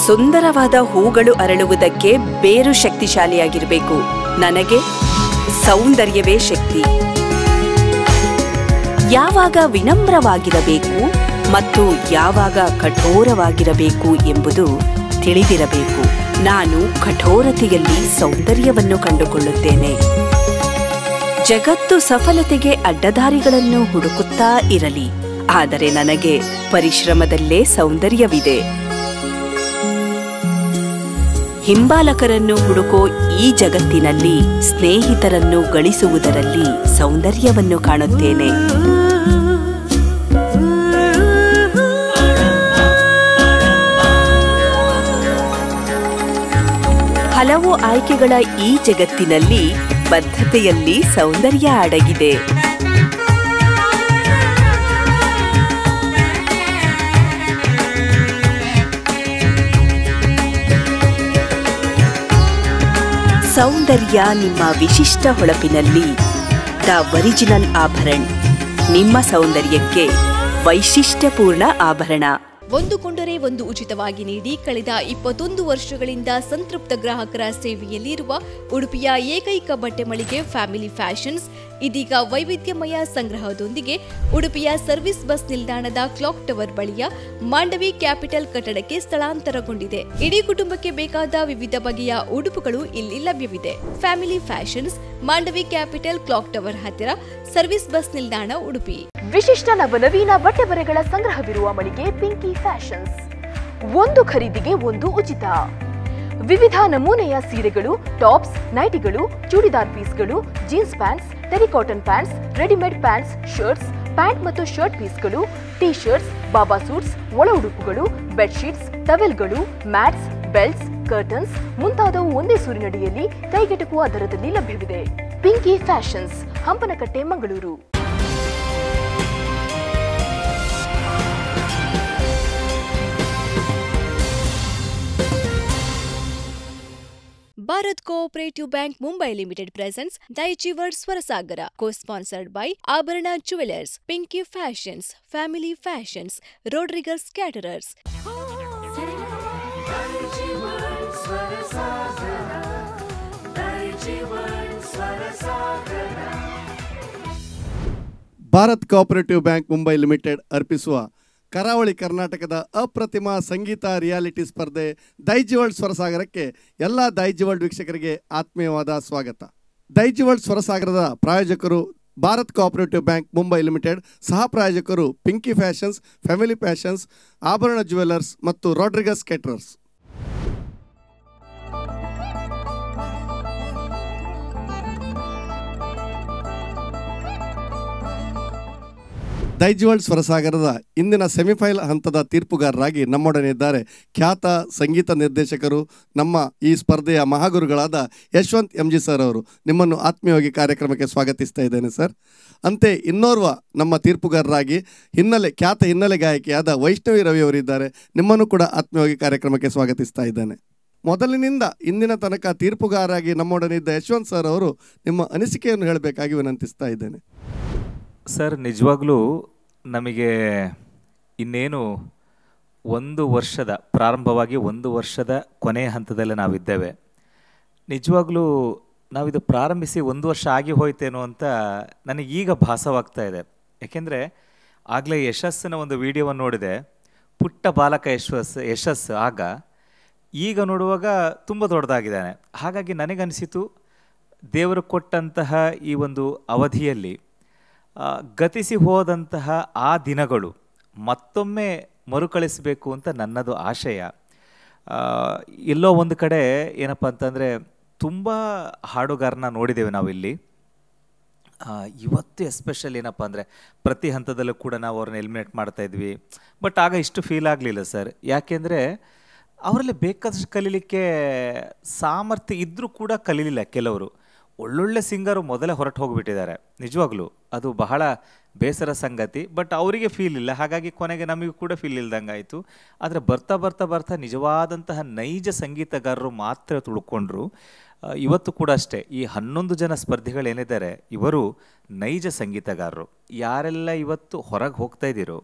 ಸುಂದರವಾದ ಹೂಗಳು ಅರಳುವುದಕ್ಕೆ ಬೇರು ಶಕ್ತಿಶಾಲಿಯಾಗಿರಬೇಕು. ನನಗೆ ಸೌಂದರ್ಯವೇ ಶಕ್ತಿ. ಯಾವಾಗ ವಿನಮ್ರವಾಗಿರಬೇಕು ಮತ್ತು ಯಾವಾಗ ಕಠೋರವಾಗಿರಬೇಕು ಎಂಬುದು ತಿಳಿದಿರಬೇಕು. ನಾನು ಕಠೋರತೆಯಲ್ಲಿ ಸೌಂದರ್ಯವನ್ನು ಕಂಡುಕೊಳ್ಳುತ್ತೇನೆ. ಜಗತ್ತು ಸಫಲತೆಗೆ ಅಡ್ಡದಾರಿಗಳನ್ನು ಹುಡುಕುತ್ತಾ ಇರಲಿ, ಆದರೆ ನನಗೆ ಪರಿಶ್ರಮದಲ್ಲೇ ಸೌಂದರ್ಯವಿದೆ. ಹಿಂಬಾಲಕರನ್ನು ಹುಡುಕೋ ಈ ಜಗತ್ತಿನಲ್ಲಿ ಸ್ನೇಹಿತರನ್ನು ಗಳಿಸುವುದರಲ್ಲಿ ಸೌಂದರ್ಯವನ್ನು ಕಾಣುತ್ತೇನೆ. ಹಲವು ಆಯ್ಕೆಗಳ ಈ ಜಗತ್ತಿನಲ್ಲಿ ಬದ್ಧತೆಯಲ್ಲಿ ಸೌಂದರ್ಯ ಅಡಗಿದೆ. ಸೌಂದರ್ಯ ನಿಮ್ಮ ವಿಶಿಷ್ಟ ಹೊಳಪಿನಲ್ಲಿ ದ ಒರಿಜಿನಲ್ ಆಭರಣ. ನಿಮ್ಮ ಸೌಂದರ್ಯಕ್ಕೆ ವೈಶಿಷ್ಟ್ಯಪೂರ್ಣ ಆಭರಣ. ಒಂದು ಕೊಂಡರೆ ಒಂದು ಉಚಿತವಾಗಿ ನೀಡಿ ಕಳೆದ 21 ವರ್ಷಗಳಿಂದ ಸಂತೃಪ್ತ ಗ್ರಾಹಕರ ಸೇವೆಯಲ್ಲಿರುವ ಉಡುಪಿಯ ಏಕೈಕ ಬಟ್ಟೆ ಮಳಿಗೆ ಫ್ಯಾಮಿಲಿ ಫ್ಯಾಷನ್ಸ್ ಇದೀಗ ವೈವಿಧ್ಯಮಯ ಸಂಗ್ರಹದೊಂದಿಗೆ ಉಡುಪಿಯ ಸರ್ವಿಸ್ ಬಸ್ ನಿಲ್ದಾಣದ ಕ್ಲಾಕ್ ಟವರ್ ಬಳಿಯ ಮಾಂಡವಿ ಕ್ಯಾಪಿಟಲ್ ಕಟ್ಟಡಕ್ಕೆ ಸ್ಥಳಾಂತರಗೊಂಡಿದೆ. ಇಡೀ ಕುಟುಂಬಕ್ಕೆ ಬೇಕಾದ ವಿವಿಧ ಬಗೆಯ ಉಡುಪುಗಳು ಇಲ್ಲಿ ಲಭ್ಯವಿದೆ. Family fashions, Mandavi capital, clock tower ಹತ್ತಿರ, ಸರ್ವಿಸ್ ಬಸ್ ನಿಲ್ದಾಣ, ಉಡುಪಿ. ವಿಶಿಷ್ಟ ನವನವೀನ ಬಟ್ಟೆ ಬರೆಗಳ ಸಂಗ್ರಹವಿರುವ ಮಳಿಗೆ ಪಿಂಕಿ ಫ್ಯಾಷನ್ಸ್. ಒಂದು ಖರೀದಿಗೆ ಒಂದು ಉಚಿತ. ವಿವಿಧ ನಮೂನೆಯ ಸೀರೆಗಳು, ಟಾಪ್ಸ್, ನೈಟಿಗಳು, ಚೂಡಿದಾರ್ ಪೀಸ್ಗಳು, jeans pants, terry cotton pants, readymade pants, shirts, pant ಮತ್ತು ಶರ್ಟ್ ಪೀಸ್ಗಳು, ಟೀ ಶರ್ಟ್ಸ್, ಬಾಬಾ ಸೂಟ್ಸ್, ಒಳ ಉಡುಪುಗಳು, ಬೆಡ್ಶೀಟ್ಸ್, ಟವೆಲ್ಗಳು, ಮ್ಯಾಟ್ಸ್, ಬೆಲ್ಟ್ಸ್, ಕರ್ಟನ್ಸ್ ಮುಂತಾದವು ಒಂದೇ ಸೂರಿನಡಿಯಲ್ಲಿ ಕೈಗೆಟುಕುವ ದರದಲ್ಲಿ ಲಭ್ಯವಿದೆ. Pinky fashions, Hampankatta, Mangaluru. Bharat Cooperative Bank Mumbai Limited presents Daiichi World Swarasagara, co-sponsored by Abharana Jewelers, Pinky Fashions, Family Fashions, Rodriguez Caterers. Bharat cooperative bank Mumbai limited ಅರ್ಪಿಸುವ ಕರಾವಳಿ ಕರ್ನಾಟಕದ ಅಪ್ರತಿಮ ಸಂಗೀತ ರಿಯಾಲಿಟಿ ಸ್ಪರ್ಧೆ ದೈಜಿ ವರ್ಲ್ಡ್ ಸ್ವರಸಾಗರಕ್ಕೆ ಎಲ್ಲ ದೈಜಿ ವರ್ಲ್ಡ್ ವೀಕ್ಷಕರಿಗೆ ಆತ್ಮೀಯವಾದ ಸ್ವಾಗತ. ದೈಜಿ ವರ್ಲ್ಡ್ ಸ್ವರಸಾಗರದ ಪ್ರಾಯೋಜಕರು Bharat cooperative bank Mumbai limited, ಸಹ ಪ್ರಾಯೋಜಕರು ಪಿಂಕಿ ಫ್ಯಾಷನ್ಸ್, ಫ್ಯಾಮಿಲಿ ಫ್ಯಾಷನ್ಸ್, ಆಭರಣ ಜ್ಯುವೆಲರ್ಸ್ ಮತ್ತು ರೋಡ್ರಿಗಸ್ ಕೇಟರರ್ಸ್. ದೈಜಿ ವರ್ಲ್ಡ್ ಸ್ವರಸಾಗರದ ಇಂದಿನ ಸೆಮಿಫೈನಲ್ ಹಂತದ ತೀರ್ಪುಗಾರರಾಗಿ ನಮ್ಮೊಡನೆ ಇದ್ದಾರೆ ಖ್ಯಾತ ಸಂಗೀತ ನಿರ್ದೇಶಕರು, ನಮ್ಮ ಈ ಸ್ಪರ್ಧೆಯ ಮಹಾಗುರುಗಳಾದ ಯಶವಂತ್ MG ಸರ್ ಅವರು. ನಿಮ್ಮನ್ನು ಆತ್ಮೀಯವಾಗಿ ಕಾರ್ಯಕ್ರಮಕ್ಕೆ ಸ್ವಾಗತಿಸ್ತಾ ಇದ್ದೇನೆ ಸರ್. ಅಂತೆ ಇನ್ನೋರ್ವ ನಮ್ಮ ತೀರ್ಪುಗಾರರಾಗಿ ಖ್ಯಾತ ಹಿನ್ನೆಲೆ ಗಾಯಕಿಯಾದ ವೈಷ್ಣವಿ ರವಿ ಅವರಿದ್ದಾರೆ. ನಿಮ್ಮನ್ನು ಕೂಡ ಆತ್ಮೀಯವಾಗಿ ಕಾರ್ಯಕ್ರಮಕ್ಕೆ ಸ್ವಾಗತಿಸ್ತಾ ಇದ್ದೇನೆ. ಮೊದಲಿನಿಂದ ಇಂದಿನ ತನಕ ತೀರ್ಪುಗಾರರಾಗಿ ನಮ್ಮೊಡನೆ ಇದ್ದ ಯಶವಂತ್ ಸರ್ ಅವರು ನಿಮ್ಮ ಅನಿಸಿಕೆಯನ್ನು ಹೇಳಬೇಕಾಗಿ ವಿನಂತಿಸ್ತಾ ಇದ್ದೇನೆ. ಸರ್, ನಿಜವಾಗ್ಲೂ ನಮಗೆ ಇನ್ನೇನು ಪ್ರಾರಂಭವಾಗಿ 1 ವರ್ಷದ ಕೊನೆಯ ಹಂತದಲ್ಲಿ ನಾವಿದ್ದೇವೆ. ನಿಜವಾಗ್ಲೂ ನಾವಿದು ಪ್ರಾರಂಭಿಸಿ 1 ವರ್ಷ ಆಗಿ ಹೋಯ್ತೇನೋ ಅಂತ ನನಗೀಗ ಭಾಸವಾಗ್ತಾ ಇದೆ. ಯಾಕೆಂದರೆ ಆಗಲೇ ಯಶಸ್ಸಿನ ಒಂದು ವಿಡಿಯೋವನ್ನು ನೋಡಿದೆ, ಪುಟ್ಟ ಬಾಲಕ ಯಶಸ್ಸು ಆಗ, ಈಗ ನೋಡುವಾಗ ತುಂಬ ದೊಡ್ಡದಾಗಿದ್ದಾನೆ. ಹಾಗಾಗಿ ನನಗನಿಸಿತು, ದೇವರು ಕೊಟ್ಟಂತಹ ಈ ಒಂದು ಅವಧಿಯಲ್ಲಿ ಗತಿಸಿ ಹೋದಂತಹ ಆ ದಿನಗಳು ಮತ್ತೊಮ್ಮೆ ಮರುಕಳಿಸಬೇಕು ಅಂತ ನನ್ನದು ಆಶಯ. ಎಲ್ಲೋ ಒಂದು ಕಡೆ ಏನಪ್ಪ ಅಂತಂದರೆ, ತುಂಬ ಹಾಡುಗಾರನ ನೋಡಿದ್ದೇವೆ ನಾವಿಲ್ಲಿ. ಇವತ್ತು ಎಸ್ಪೆಷಲಿ ಏನಪ್ಪ ಅಂದರೆ, ಪ್ರತಿ ಹಂತದಲ್ಲೂ ಕೂಡ ನಾವು ಅವ್ರನ್ನ ಎಲಿಮಿನೇಟ್ ಮಾಡ್ತಾಯಿದ್ವಿ. ಬಟ್ ಆಗ ಇಷ್ಟು ಫೀಲ್ ಆಗಲಿಲ್ಲ ಸರ್. ಯಾಕೆಂದರೆ ಅವರಲ್ಲಿ ಬೇಕಾದಷ್ಟು ಕಲೀಲಿಕ್ಕೆ ಸಾಮರ್ಥ್ಯ ಇದ್ದರೂ ಕೂಡ ಕಲೀಲಿಲ್ಲ. ಕೆಲವರು ಒಳ್ಳೊಳ್ಳೆ ಸಿಂಗರು ಮೊದಲೇ ಹೊರಟು ಹೋಗಿಬಿಟ್ಟಿದ್ದಾರೆ. ನಿಜವಾಗ್ಲೂ ಅದು ಬಹಳ ಬೇಸರ ಸಂಗತಿ. ಬಟ್ ಅವರಿಗೆ ಫೀಲ್ ಇಲ್ಲ, ಹಾಗಾಗಿ ಕೊನೆಗೆ ನಮಗೂ ಕೂಡ ಫೀಲ್ ಇಲ್ದಂಗೆ ಆಯಿತು. ಆದರೆ ಬರ್ತಾ ಬರ್ತಾ ಬರ್ತಾ ನಿಜವಾದಂತಹ ನೈಜ ಸಂಗೀತಗಾರರು ಮಾತ್ರ ತುಳ್ಕೊಂಡ್ರು. ಇವತ್ತು ಕೂಡ ಅಷ್ಟೇ, ಈ 11 ಜನ ಸ್ಪರ್ಧಿಗಳೇನಿದ್ದಾರೆ ಇವರು ನೈಜ ಸಂಗೀತಗಾರರು. ಯಾರೆಲ್ಲ ಇವತ್ತು ಹೊರಗೆ ಹೋಗ್ತಾ ಇದ್ದೀರೋ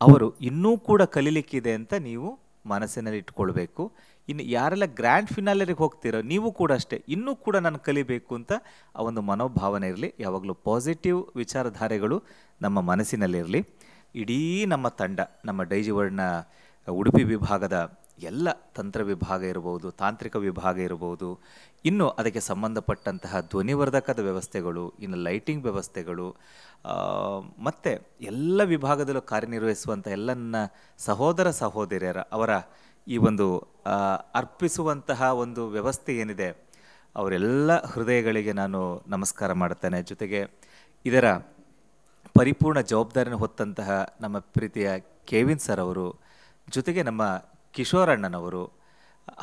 ಅವರು ಇನ್ನೂ ಕೂಡ ಕಲೀಲಿಕ್ಕಿದೆ ಅಂತ ನೀವು ಮನಸ್ಸಿನಲ್ಲಿ ಇಟ್ಕೊಳ್ಬೇಕು. ಇನ್ನು ಯಾರೆಲ್ಲ ಗ್ರ್ಯಾಂಡ್ ಫಿನಾಲೆರಿಗೆ ಹೋಗ್ತೀರೋ ನೀವು ಕೂಡ ಅಷ್ಟೇ, ಇನ್ನೂ ಕೂಡ ನಾನು ಕಲಿಬೇಕು ಅಂತ ಆ ಒಂದು ಮನೋಭಾವನೆ ಇರಲಿ. ಯಾವಾಗಲೂ ಪಾಸಿಟಿವ್ ವಿಚಾರಧಾರೆಗಳು ನಮ್ಮ ಮನಸ್ಸಿನಲ್ಲಿರಲಿ. ಇಡೀ ನಮ್ಮ ತಂಡ, ನಮ್ಮ ಡೈಜಿವರ್ಡ್ನ ಉಡುಪಿ ವಿಭಾಗದ ಎಲ್ಲ ತಂತ್ರ ವಿಭಾಗ ಇರ್ಬೋದು, ತಾಂತ್ರಿಕ ವಿಭಾಗ ಇರ್ಬೋದು, ಇನ್ನು ಅದಕ್ಕೆ ಸಂಬಂಧಪಟ್ಟಂತಹ ಧ್ವನಿವರ್ಧಕದ ವ್ಯವಸ್ಥೆಗಳು, ಇನ್ನು ಲೈಟಿಂಗ್ ವ್ಯವಸ್ಥೆಗಳು, ಮತ್ತು ಎಲ್ಲ ವಿಭಾಗದಲ್ಲೂ ಕಾರ್ಯನಿರ್ವಹಿಸುವಂಥ ಎಲ್ಲ ನನ್ನ ಸಹೋದರ ಸಹೋದರಿಯರ ಅವರ ಈ ಒಂದು ಅರ್ಪಿಸುವಂತಹ ಒಂದು ವ್ಯವಸ್ಥೆ ಏನಿದೆ, ಅವರೆಲ್ಲ ಹೃದಯಗಳಿಗೆ ನಾನು ನಮಸ್ಕಾರ ಮಾಡ್ತೇನೆ. ಜೊತೆಗೆ ಇದರ ಪರಿಪೂರ್ಣ ಜವಾಬ್ದಾರಿಯನ್ನು ಹೊತ್ತಂತಹ ನಮ್ಮ ಪ್ರೀತಿಯ ಕೆವಿನ್ ಸರ್ ಅವರು, ಜೊತೆಗೆ ನಮ್ಮ ಕಿಶೋರ್ ಅಣ್ಣನವರು,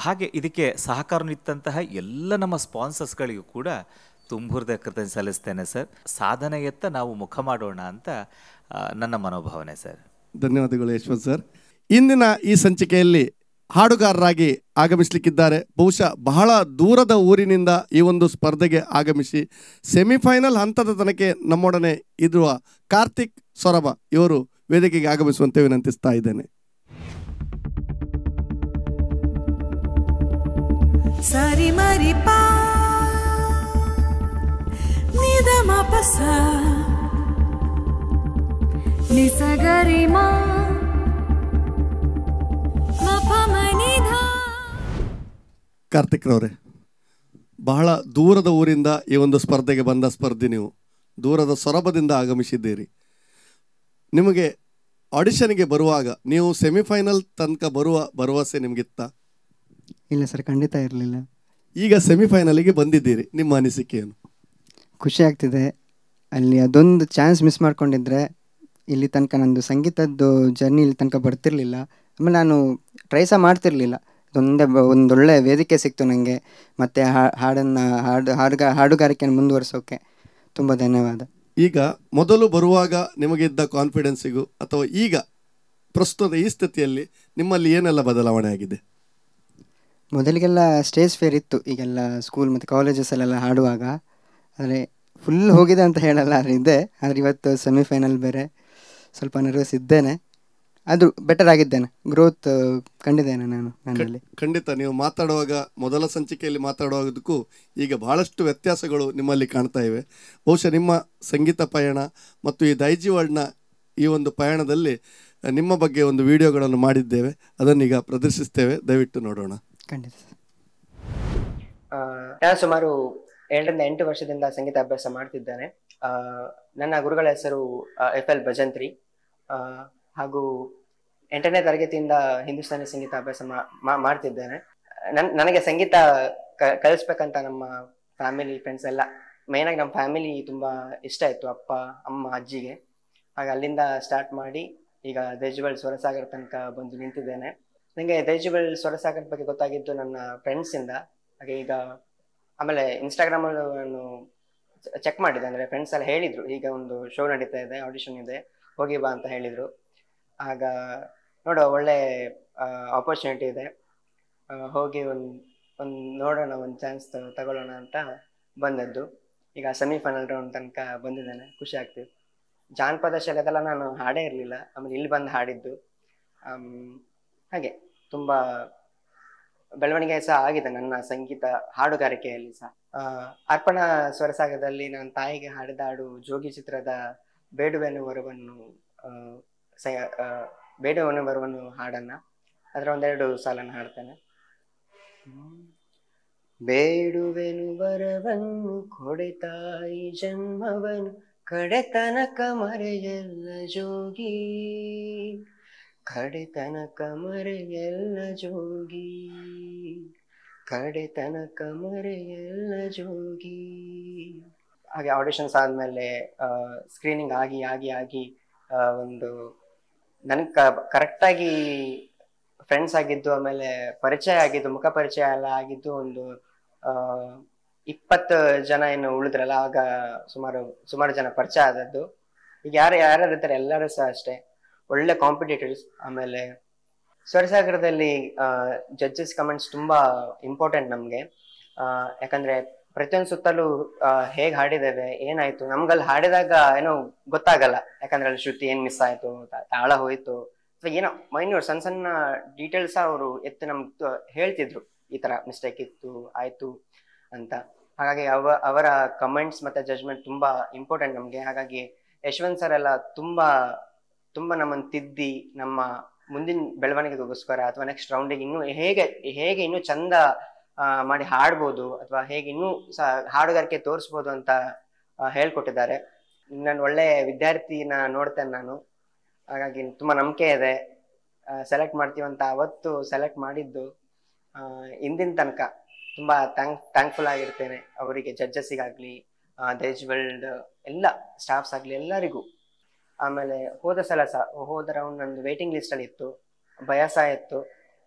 ಹಾಗೆ ಇದಕ್ಕೆ ಸಹಕಾರ ನೀಡಿದಂತಹ ಎಲ್ಲ ನಮ್ಮ ಸ್ಪಾನ್ಸರ್ಸ್ಗಳಿಗೂ ಕೂಡ ತುಂಬ ಹೃದಯ ಕೃತಜ್ಞತೆ ಸಲ್ಲಿಸ್ತೇನೆ ಸರ್. ಸಾಧನೆಯತ್ತ ನಾವು ಮುಖ ಮಾಡೋಣ ಅಂತ ನನ್ನ ಮನೋಭಾವನೆ ಸರ್. ಧನ್ಯವಾದಗಳು ಯಶವಂತ್ ಸರ್. ಇಂದಿನ ಈ ಸಂಚಿಕೆಯಲ್ಲಿ ಹಾಡುಗಾರರಾಗಿ ಆಗಮಿಸಲಿಕ್ಕಿದ್ದಾರೆ. ಬಹುಶಃ ಬಹಳ ದೂರದ ಊರಿನಿಂದ ಈ ಒಂದು ಸ್ಪರ್ಧೆಗೆ ಆಗಮಿಸಿ ಸೆಮಿಫೈನಲ್ ಹಂತದ ತನಕ ನಮ್ಮೊಡನೆ ಇರುವ ಕಾರ್ತಿಕ್ ಸೊರಬ ಇವರು ವೇದಿಕೆಗೆ ಆಗಮಿಸುವಂತೆ ವಿನಂತಿಸ್ತಾ ಇದ್ದೇನೆ. ಸರಿ ಮರಿ ಪಾ ನಿದ ಮ ಪಸ ನಿ ಸ ಗರಿ ಮಾ ಮ ಪ ಮ ನಿ ಧ. ಕಾರ್ತಿಕ್ ರವರೇ, ಬಹಳ ದೂರದ ಊರಿಂದ ಈ ಒಂದು ಸ್ಪರ್ಧೆಗೆ ಬಂದ ಸ್ಪರ್ಧಿ ನೀವು, ದೂರದ ಸೊರಬದಿಂದ ಆಗಮಿಸಿದ್ದೀರಿ. ನಿಮಗೆ ಆಡಿಷನ್ಗೆ ಬರುವಾಗ ನೀವು ಸೆಮಿಫೈನಲ್ ತನಕ ಬರುವ ಭರವಸೆ ನಿಮಗಿತ್ತ? ಇಲ್ಲ ಸರ್, ಖಂಡಿತ ಇರಲಿಲ್ಲ. ಈಗ ಸೆಮಿಫೈನಲಿಗೆ ಬಂದಿದ್ದೀರಿ, ನಿಮ್ಮ ಅನಿಸಿಕೆ ಏನು? ಖುಷಿ ಆಗ್ತಿದೆ. ಅಲ್ಲಿ ಅದೊಂದು ಚಾನ್ಸ್ ಮಿಸ್ ಮಾಡ್ಕೊಂಡಿದ್ರೆ ಇಲ್ಲಿ ತನಕ ನಂದು ಸಂಗೀತದ್ದು ಜರ್ನಿ ಇಲ್ಲಿ ತನಕ ಬರ್ತಿರ್ಲಿಲ್ಲ. ಆಮೇಲೆ ನಾನು ಟ್ರೈ ಸಹ ಮಾಡ್ತಿರ್ಲಿಲ್ಲ. ಒಂದೊಳ್ಳೆ ವೇದಿಕೆ ಸಿಕ್ತು ನನಗೆ. ಮತ್ತು ಹಾಡುಗಾರಿಕೆಯನ್ನು ಮುಂದುವರಿಸೋಕೆ ತುಂಬ ಧನ್ಯವಾದ. ಈಗ ಮೊದಲು ಬರುವಾಗ ನಿಮಗಿದ್ದ ಕಾನ್ಫಿಡೆನ್ಸಿಗೂ ಅಥವಾ ಈಗ ಪ್ರಸ್ತುತ ಈ ಸ್ಥಿತಿಯಲ್ಲಿ ನಿಮ್ಮಲ್ಲಿ ಏನೆಲ್ಲ ಬದಲಾವಣೆ ಆಗಿದೆ? ಮೊದಲಿಗೆಲ್ಲ ಸ್ಟೇಜ್ ಫೇರ್ ಇತ್ತು, ಈಗೆಲ್ಲ ಸ್ಕೂಲ್ ಮತ್ತು ಕಾಲೇಜಸ್ಸಲ್ಲೆಲ್ಲ ಹಾಡುವಾಗ. ಆದರೆ ಫುಲ್ ಹೋಗಿದೆ ಅಂತ ಹೇಳಲ್ಲ, ಆದರೆ ಇದೆ. ಆದರೆ ಇವತ್ತು ಸೆಮಿಫೈನಲ್ ಬೇರೆ, ಸ್ವಲ್ಪ ನರ್ವಸ್ ಇದ್ದೇನೆ. ಅದು ಬೆಟರ್ ಆಗಿದ್ದೇನೆ, ಗ್ರೋತ್ ಕಂಡಿದ್ದೇನೆ ನಾನು ನನ್ನಲ್ಲಿ. ಖಂಡಿತ ನೀವು ಮಾತಾಡುವಾಗ, ಮೊದಲ ಸಂಚಿಕೆಯಲ್ಲಿ ಮಾತಾಡುವುದಕ್ಕೂ ಈಗ ಬಹಳಷ್ಟು ವ್ಯತ್ಯಾಸಗಳು ನಿಮ್ಮಲ್ಲಿ ಕಾಣ್ತಾ ಇವೆ. ಬಹುಶಃ ನಿಮ್ಮ ಸಂಗೀತ ಪಯಣ ಮತ್ತು ಈ ದೈಜಿವರ್ಡ್ನ ಈ ಒಂದು ಪಯಣದಲ್ಲಿ ನಿಮ್ಮ ಬಗ್ಗೆ ಒಂದು ವಿಡಿಯೋಗಳನ್ನು ಮಾಡಿದ್ದೇವೆ, ಅದನ್ನೀಗ ಪ್ರದರ್ಶಿಸ್ತೇವೆ, ದಯವಿಟ್ಟು ನೋಡೋಣ. ಖಂಡಿತ. ನಾನು ಸುಮಾರು 7 ವರ್ಷದಿಂದ ಸಂಗೀತ ಅಭ್ಯಾಸ ಮಾಡ್ತಿದ್ದೇನೆ. ನನ್ನ ಗುರುಗಳ ಹೆಸರು FL ಭಜಂತ್ರಿ. ಹಾಗೂ 8ನೇ ತರಗತಿಯಿಂದ ಹಿಂದೂಸ್ತಾನಿ ಸಂಗೀತ ಅಭ್ಯಾಸ ಮಾಡ್ತಿದ್ದೇನೆ. ನನಗೆ ಸಂಗೀತ ಕಲಿಸ್ಬೇಕಂತ ನಮ್ಮ ಫ್ಯಾಮಿಲಿ ಫ್ರೆಂಡ್ಸ್ ಎಲ್ಲ, ಮೇಯ್ನಾಗಿ ನಮ್ಮ ಫ್ಯಾಮಿಲಿ ತುಂಬ ಇಷ್ಟ ಇತ್ತು, ಅಪ್ಪ ಅಮ್ಮ ಅಜ್ಜಿಗೆ. ಹಾಗೆ ಅಲ್ಲಿಂದ ಸ್ಟಾರ್ಟ್ ಮಾಡಿ ಈಗ ದೈಜಿವರ್ಡ್ ಸ್ವರಸಾಗರ ತನಕ ಬಂದು ನಿಂತಿದ್ದೇನೆ. ನನಗೆ ದೈಜಿವರ್ಡ್ ಸ್ವರಸಾಗರ ಬಗ್ಗೆ ಗೊತ್ತಾಗಿದ್ದು ನನ್ನ ಫ್ರೆಂಡ್ಸಿಂದ. ಹಾಗೆ ಈಗ ಆಮೇಲೆ ಇನ್ಸ್ಟಾಗ್ರಾಮಲ್ಲಿ ನಾನು ಚೆಕ್ ಮಾಡಿದೆ, ಅಂದರೆ ಫ್ರೆಂಡ್ಸ್ ಎಲ್ಲ ಹೇಳಿದರು, ಈಗ ಒಂದು ಶೋ ನಡೀತಾ ಇದೆ, ಆಡಿಷನ್ ಇದೆ, ಹೋಗಿ ಬಾ ಅಂತ ಹೇಳಿದರು. ಆಗ ನೋಡುವ, ಒಳ್ಳೆ ಆಪರ್ಚುನಿಟಿ ಇದೆ, ಹೋಗಿ ಒಂದು ನೋಡೋಣ, ಒಂದು ಚಾನ್ಸ್ ತಗೊಳ್ಳೋಣ ಅಂತ ಬಂದದ್ದು. ಈಗ ಸೆಮಿಫೈನಲ್ ರೌಂಡ್ ತನಕ ಬಂದಿದ್ದೇನೆ, ಖುಷಿ ಆಗ್ತಿದೆ. ಜಾನಪದ ಶೈಲಿಯದೆಲ್ಲ ನಾನು ಹಾಡೇ ಇರಲಿಲ್ಲ, ಆಮೇಲೆ ಇಲ್ಲಿ ಬಂದು ಹಾಡಿದ್ದು. ಹಾಗೆ ತುಂಬ ಬೆಳವಣಿಗೆ ಸಹ ಆಗಿದೆ ನನ್ನ ಸಂಗೀತ ಹಾಡುಗಾರಿಕೆಯಲ್ಲಿ ಸಹ. ಅರ್ಪಣಾ ಸ್ವರಸಾಗರದಲ್ಲಿ ನನ್ನ ತಾಯಿಗೆ ಹಾಡಿದ ಹಾಡು ಜೋಗಿ ಚಿತ್ರದ ಬೇಡುವೆನು ವರವನ್ನು ಹಾಡನ್ನ, ಅದರ ಒಂದೆರಡು ಸಾಲನ್ನು ಹಾಡ್ತೇನೆ. ಬೇಡುವೆನು ವರವನ್ನು ಕೊಡೆ ತಾಯಿ ಜನ್ಮವನು, ಕಡೆತನಕ ಮರೆಯಲ್ಲ ಜೋಗಿ, ಕಡೆತನಕ ಮರೆಯಲ್ಲ ಜೋಗಿ, ಕಡೆತನಕ ಮರೆಯಲ್ಲ ಜೋಗಿ. ಹಾಗೆ ಆಡಿಷನ್ಸ್ ಆದಮೇಲೆ ಸ್ಕ್ರೀನಿಂಗ್ ಆಗಿ ಆಗಿ ಆಗಿ ಒಂದು ನನಗೆ ಕರೆಕ್ಟಾಗಿ ಫ್ರೆಂಡ್ಸ್ ಆಗಿದ್ದು, ಆಮೇಲೆ ಪರಿಚಯ ಆಗಿದ್ದು, ಮುಖ ಪರಿಚಯ ಎಲ್ಲ ಆಗಿದ್ದು ಒಂದು 20 ಜನ ಏನು ಉಳಿದ್ರಲ್ಲ, ಆಗ ಸುಮಾರು ಜನ ಪರಿಚಯ ಆದದ್ದು. ಈಗ ಯಾರ್ಯಾರು ಇರ್ತಾರೆ ಎಲ್ಲರೂ ಸಹ ಅಷ್ಟೇ ಒಳ್ಳೆ ಕಾಂಪಿಟೇಟರ್ಸ್. ಆಮೇಲೆ ಸ್ವರಸಾಗರದಲ್ಲಿ ಜಡ್ಜಸ್ ಕಮೆಂಟ್ಸ್ ತುಂಬಾ ಇಂಪಾರ್ಟೆಂಟ್ ನಮ್ಗೆ. ಯಾಕಂದ್ರೆ ಪ್ರತಿಯೊಂದು ಸುತ್ತಲೂ ಹೇಗ್ ಹಾಡಿದ್ದೇವೆ, ಏನಾಯ್ತು, ನಮ್ಗಲ್ಲಿ ಹಾಡಿದಾಗ ಏನೋ ಗೊತ್ತಾಗಲ್ಲ. ಯಾಕಂದ್ರೆ ಅಲ್ಲಿ ಶ್ರುತಿ ಏನ್ ಮಿಸ್ ಆಯ್ತು, ತಾಳ ಹೋಯ್ತು, ಅಥವಾ ಏನೋ ಮೈನ್ಯೂರ್ ಸಣ್ಣ ಸಣ್ಣ ಡೀಟೇಲ್ಸ್ ಅವರು ಎತ್ತು ನಮ್ಗೆ ಹೇಳ್ತಿದ್ರು, ಈ ತರ ಮಿಸ್ಟೇಕ್ ಇತ್ತು ಆಯ್ತು ಅಂತ. ಹಾಗಾಗಿ ಅವರ ಕಮೆಂಟ್ಸ್ ಮತ್ತೆ ಜಜ್ಮೆಂಟ್ ತುಂಬಾ ಇಂಪಾರ್ಟೆಂಟ್ ನಮ್ಗೆ. ಹಾಗಾಗಿ ಯಶವಂತ್ ಸರ್ ಎಲ್ಲ ತುಂಬಾ ತುಂಬಾ ನಮ್ಮನ್ನು ತಿದ್ದಿ ನಮ್ಮ ಮುಂದಿನ ಬೆಳವಣಿಗೆಗೋಸ್ಕರ ಅಥವಾ ನೆಕ್ಸ್ಟ್ ರೌಂಡಿಗೆ ಇನ್ನೂ ಹೇಗೆ ಇನ್ನೂ ಚಂದ ಮಾಡಿ ಹಾಡ್ಬೋದು ಅಥವಾ ಹೇಗೆ ಇನ್ನೂ ಹಾಡುಗಾರಿಕೆ ತೋರಿಸ್ಬೋದು ಅಂತ ಹೇಳ್ಕೊಟ್ಟಿದ್ದಾರೆ. ನಾನು ಒಳ್ಳೆ ವಿದ್ಯಾರ್ಥಿನ ನೋಡ್ತೇನೆ ನಾನು. ಹಾಗಾಗಿ ತುಂಬಾ ನಂಬಿಕೆ ಇದೆ. ಸೆಲೆಕ್ಟ್ ಮಾಡ್ತೀವಂತ ಅವತ್ತು ಸೆಲೆಕ್ಟ್ ಮಾಡಿದ್ದು ಇಂದಿನ ತನಕ ತುಂಬಾ ಥ್ಯಾಂಕ್ಫುಲ್ ಆಗಿರ್ತೇನೆ ಅವರಿಗೆ, ಜಡ್ಜಸ್ಸಿಗಾಗ್ಲಿ, ದೇಜ್ ವರ್ಲ್ಡ್ ಎಲ್ಲ ಸ್ಟಾಫ್ಸ್ ಆಗ್ಲಿ ಎಲ್ಲರಿಗೂ. ಆಮೇಲೆ ಹೋದ ರೌಂಡ್ ನಂದು ವೇಟಿಂಗ್ ಲಿಸ್ಟ್ ಅಲ್ಲಿ ಇತ್ತು, ಭಯಸ ಇತ್ತು.